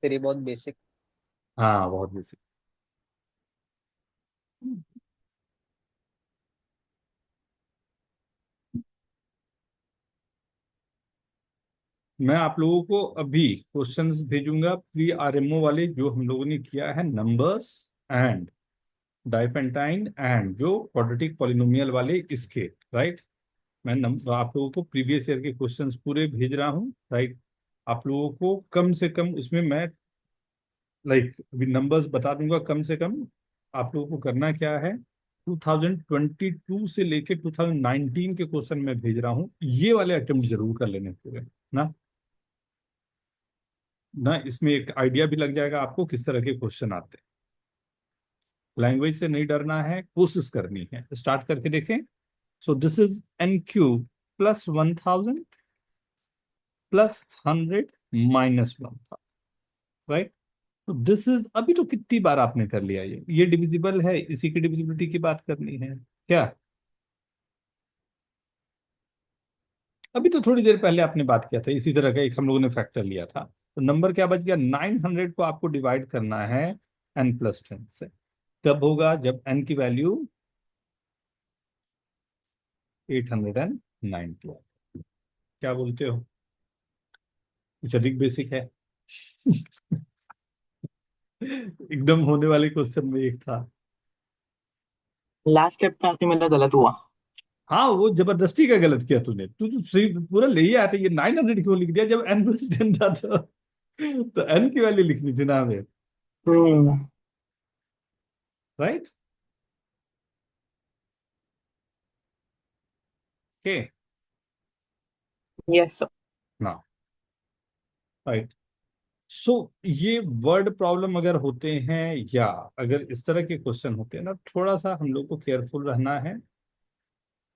सर ये बहुत बेसिक। हाँ बहुत बेसिक। मैं आप लोगों को अभी क्वेश्चंस भेजूंगा प्री आरएमओ वाले, जो हम लोगों ने किया है नंबर्स एंड डाइपेंटाइन एंड जो क्वाड्रेटिक पॉलिनोमियल वाले इसके। राइट। मैं आप लोगों को प्रीवियस ईयर के क्वेश्चंस पूरे भेज रहा हूँ। राइट। आप लोगों को कम से कम उसमें मैं अभी नंबर्स बता दूंगा कम से कम। आप लोगों को करना क्या है, 2022 से लेके 2019 के क्वेश्चन मैं भेज रहा हूँ, ये वाले अटेम्प्ट जरूर कर लेने पूरे ना। इसमें एक आइडिया भी लग जाएगा आपको किस तरह के क्वेश्चन आते हैं। लैंग्वेज से नहीं डरना है, कोशिश करनी है। स्टार्ट करके देखें। सो this is an cube plus 1000 plus 100 minus 1000। Right. तो दिस इज, अभी तो कितनी बार आपने कर लिया, ये डिविजिबल है, इसी की डिविजिबिलिटी की बात करनी है क्या। अभी तो थोड़ी देर पहले आपने बात किया था, इसी तरह का एक हम लोगों ने फैक्टर लिया था। तो नंबर क्या बच गया, 900 को आपको डिवाइड करना है n+10 से। कब होगा, जब n की वैल्यू 890। क्या बोलते हो, कुछ अधिक बेसिक है। एकदम होने वाले क्वेश्चन में एक था। लास्ट स्टेप पे आके मेरा गलत हुआ। हाँ वो जबरदस्ती का गलत किया तूने, तू तो सही पूरा ले ही आया था। ये 900 क्यों लिख दिया जब n+10 था, तो n की वैल्यू लिखनी थी ना हमें। हम्म। राइट। Okay yes sir. ना। राइट। सो ये वर्ड प्रॉब्लम अगर होते हैं या अगर इस तरह के क्वेश्चन होते हैं ना, थोड़ा सा हम लोग को केयरफुल रहना है।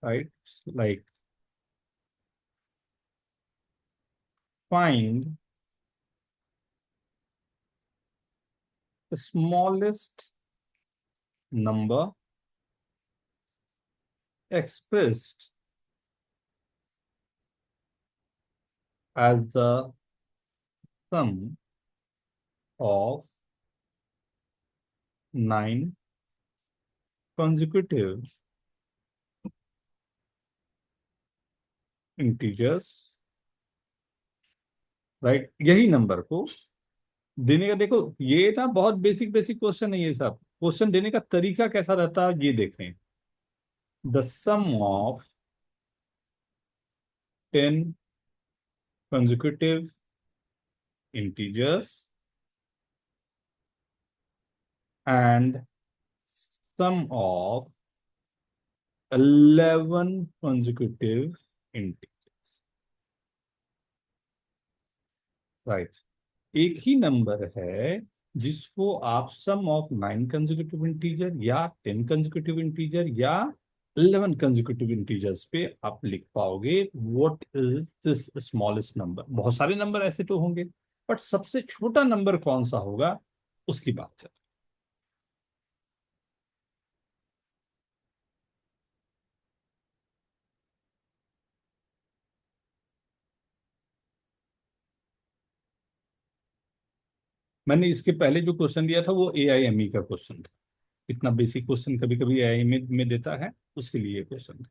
Right. Like find smallest number expressed as the sum of 9 consecutive integers। Right. यही नंबर को देने का, देखो ये ना बहुत बेसिक बेसिक क्वेश्चन है ये सब। क्वेश्चन देने का तरीका कैसा रहता है ये देखें। The sum of 10 consecutive integers and sum of 11 consecutive integers। Right. एक ही नंबर है जिसको आप सम ऑफ 9 कंसेक्यूटिव इंटीजर या 10 कंसेक्यूटिव इंटीजर या 11 कंसेक्यूटिव इंटीजर्स पे आप लिख पाओगे। What is this smallest number. बहुत सारे नंबर ऐसे तो होंगे, बट सबसे छोटा नंबर कौन सा होगा उसकी बात है। मैंने इसके पहले जो क्वेश्चन दिया था वो AIME का क्वेश्चन था। इतना बेसिक क्वेश्चन कभी कभी AIME में देता है, उसके लिए क्वेश्चन था।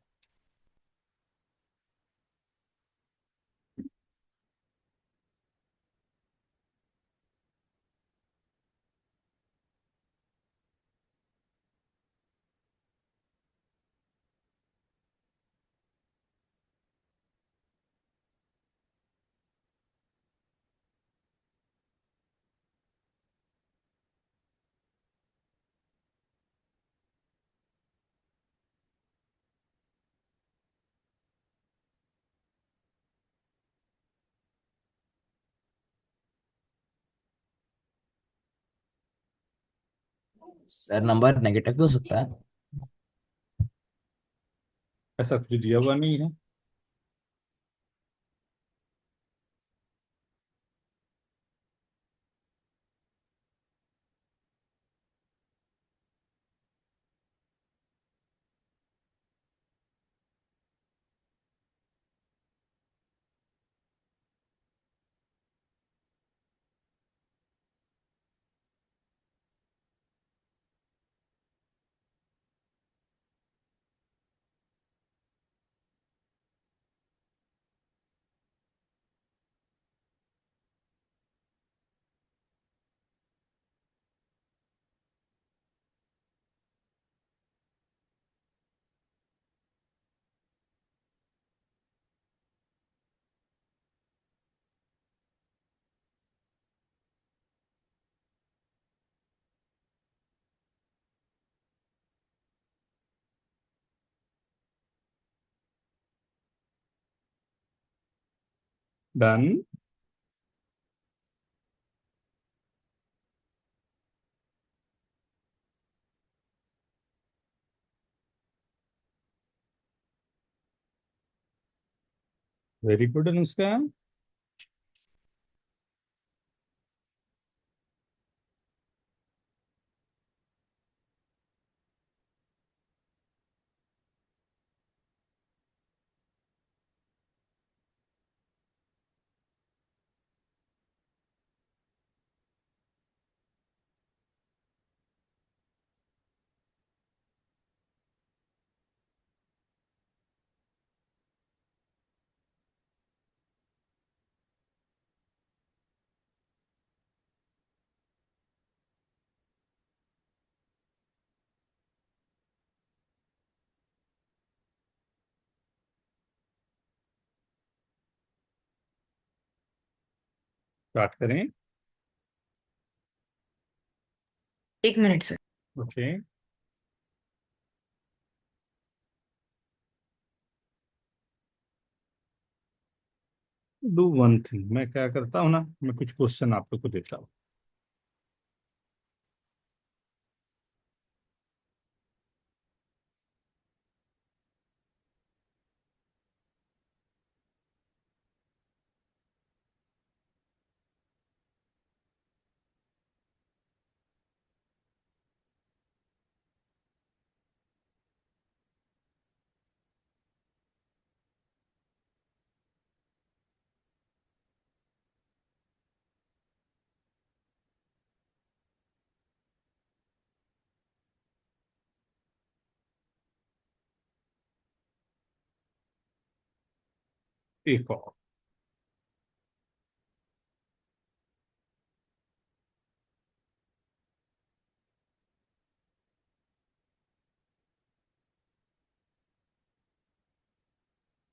सर नंबर नेगेटिव भी हो सकता है। ऐसा कुछ दिया हुआ नहीं है। Done. Very good Anushka. Start करें। 1 minute sir. Okay. Do one thing, मैं क्या करता हूँ ना, मैं कुछ क्वेश्चन आप लोग को देता हूँ। एक और।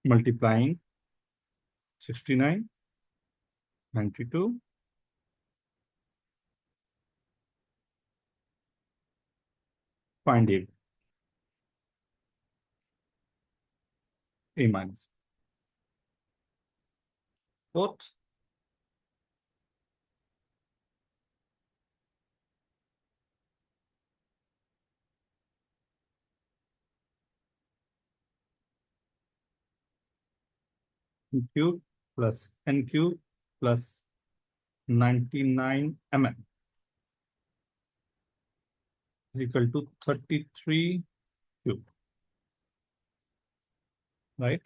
Multiplying 69, 92, find a minus fourth. Cube plus n cube plus 99 mm is equal to 33 cube, right?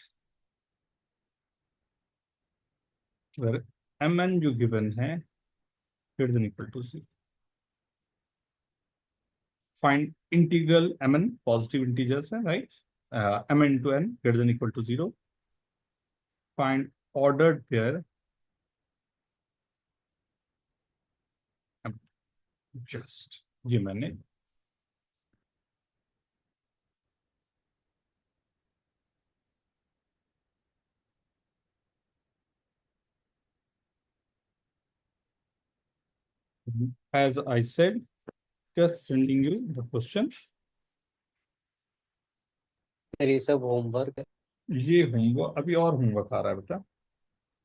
Where mn जो given है greater than equal to 0. Find integral mn, positive integers है, right? mn into n greater than equal to 0. Find ordered pair just ये मैंने as I said, just sending you the question. Sir ये सब homework है। ये homework, अभी और homework आ रहा है बेटा।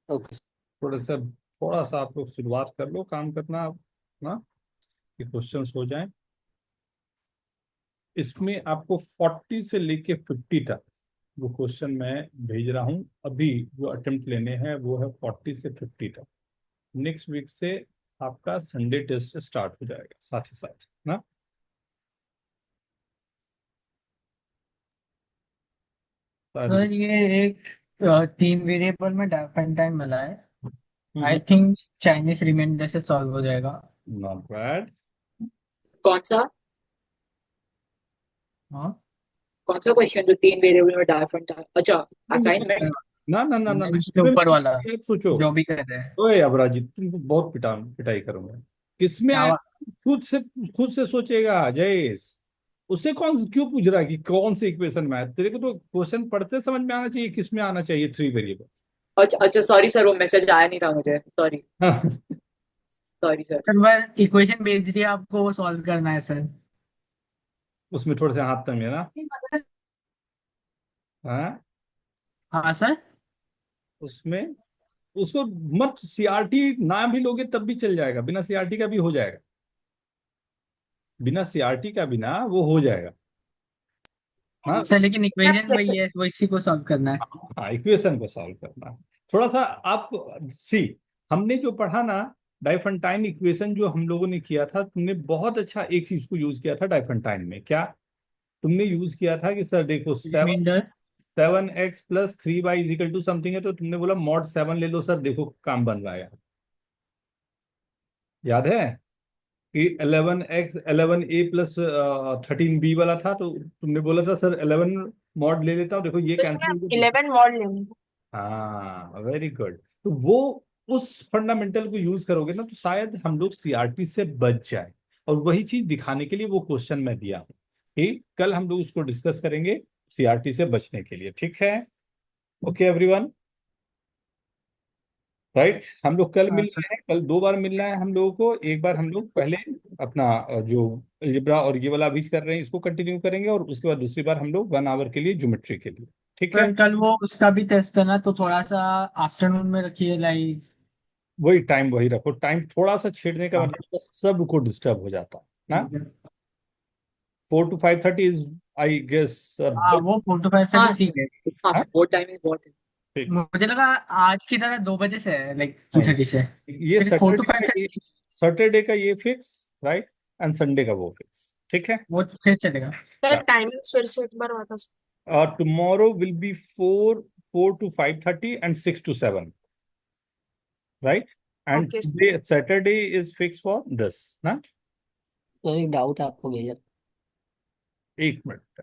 ओके थोड़ा सा आप लोग शुरुआत कर लो काम करना ना, कि क्वेश्चंस हो जाएं। इसमें आपको 40 से लेके 50 तक वो क्वेश्चन मैं भेज रहा हूँ अभी। जो अटेम्प्ट लेने हैं वो है 40 से 50 तक। नेक्स्ट वीक से आपका संडे टेस्ट स्टार्ट हो जाएगा साथ ही साथ ना। सारी सर ये एक 3 वेरिएबल में टाइम मिला है। आई हम्म, थिंक चाइनीज रिमाइंडर से सॉल्व हो जाएगा। Not bad. कौन सा हाँ कौन सा क्वेश्चन जो 3 वेरिएबल में डायफरेंट था? अच्छा, असाइनमेंट। ना ना ना ना ना, उसके ऊपर वाला आप सोचो। जो भी कर रहे हैं। ओए अपराजित, तुमको बहुत पिटाई करूंगा। किसमें क्या आया? खुद से सोचेगा जयेश। उससे कौन क्यों पूछ रहा है कि कौन से इक्वेशन में है? तेरे को तो क्वेश्चन पढ़ते समझ में आना चाहिए किस में आना चाहिए 3 वेरिएबल। अच्छा अच्छा, सॉरी सर, वो मैसेज आया नहीं था मुझे, सॉरी सॉरी सर। सर मैं इक्वेशन भेज दिया आपको, वो सॉल्व करना है सर। उसमें थोड़े से हाथ तंग है ना। हाँ, हाँ सर। उसमें उसको मत सीआरटी ना भी लोगे तब भी चल जाएगा, बिना सीआरटी का भी हो जाएगा। बिना सीआरटी का भी ना वो हो जाएगा। हाँ सर लेकिन इक्वेशन वही है, वो इसी को सॉल्व करना है। हाँ, इक्वेशन को सॉल्व करना है। थोड़ा सा आप सी, हमने जो पढ़ा ना डाइफेंटाइन इक्वेशन जो हम लोगों ने किया था, तुमने बहुत अच्छा एक चीज को यूज किया था डाइफेंटाइन में। क्या तुमने यूज किया था कि सर देखो रिमाइंडर। 7x+3y = समथिंग है, तो तुमने बोला मॉड 7 ले लो सर, देखो काम बन रहा है यहाँ। याद है कि 11a+13b वाला था, तो तुमने बोला था सर 11 मॉड ले लेता हूँ, देखो ये इसमें कैंसिल आप हो गया। 11 मॉड लेंगे। हाँ वेरी गुड। तो वो उस फंडामेंटल को यूज करोगे ना तो शायद हम लोग सीआरटी से बच जाए। और वही चीज दिखाने के लिए वो क्वेश्चन मैं दिया हूँ कि कल हम लोग उसको डिस्कस करेंगे सीआरटी से बचने के लिए। ठीक है? Okay everyone, right. हम लोग कल हाँ मिल सर। रहे हैं, कल 2 बार मिलना है हम लोगों को। एक बार हम लोग पहले अपना जो अलजेब्रा और ये वाला अभी कर रहे हैं इसको कंटिन्यू करेंगे, और उसके बाद दूसरी बार हम लोग 1 आवर के लिए ज्योमेट्री के लिए। ठीक है? सर कल वो उसका भी टेस्ट है ना, तो थोड़ा सा आफ्टरनून में रखिए लाइक। वही टाइम वही रखो। टाइम थोड़ा सा छेड़ने का मतलब सबको डिस्टर्ब हो जाता है ना। 4 to 5:30 इज आई गेस हाँ बेस्ट। वो 4 to 5 से हाँ भी ठीक सर, है। हाँ वो टाइमिंग बहुत है। ठीक। मुझे लगा आज की तरह 2 बजे से है, लाइक टू नहीं, थर्टी से। ये फिर 4 to 5 से सैटरडे का ये फिक्स, राइट, एंड संडे का वो फिक्स। ठीक है? वो फिर चलेगा। सर टाइमिंग फिर से एक बार बता सकते और tomorrow will be 4 to 5:30 and 6 to 7, right. हैं? And okay today Saturday is fix for this ना। तो एक डाउट आपको भेजा। 1 मिनट।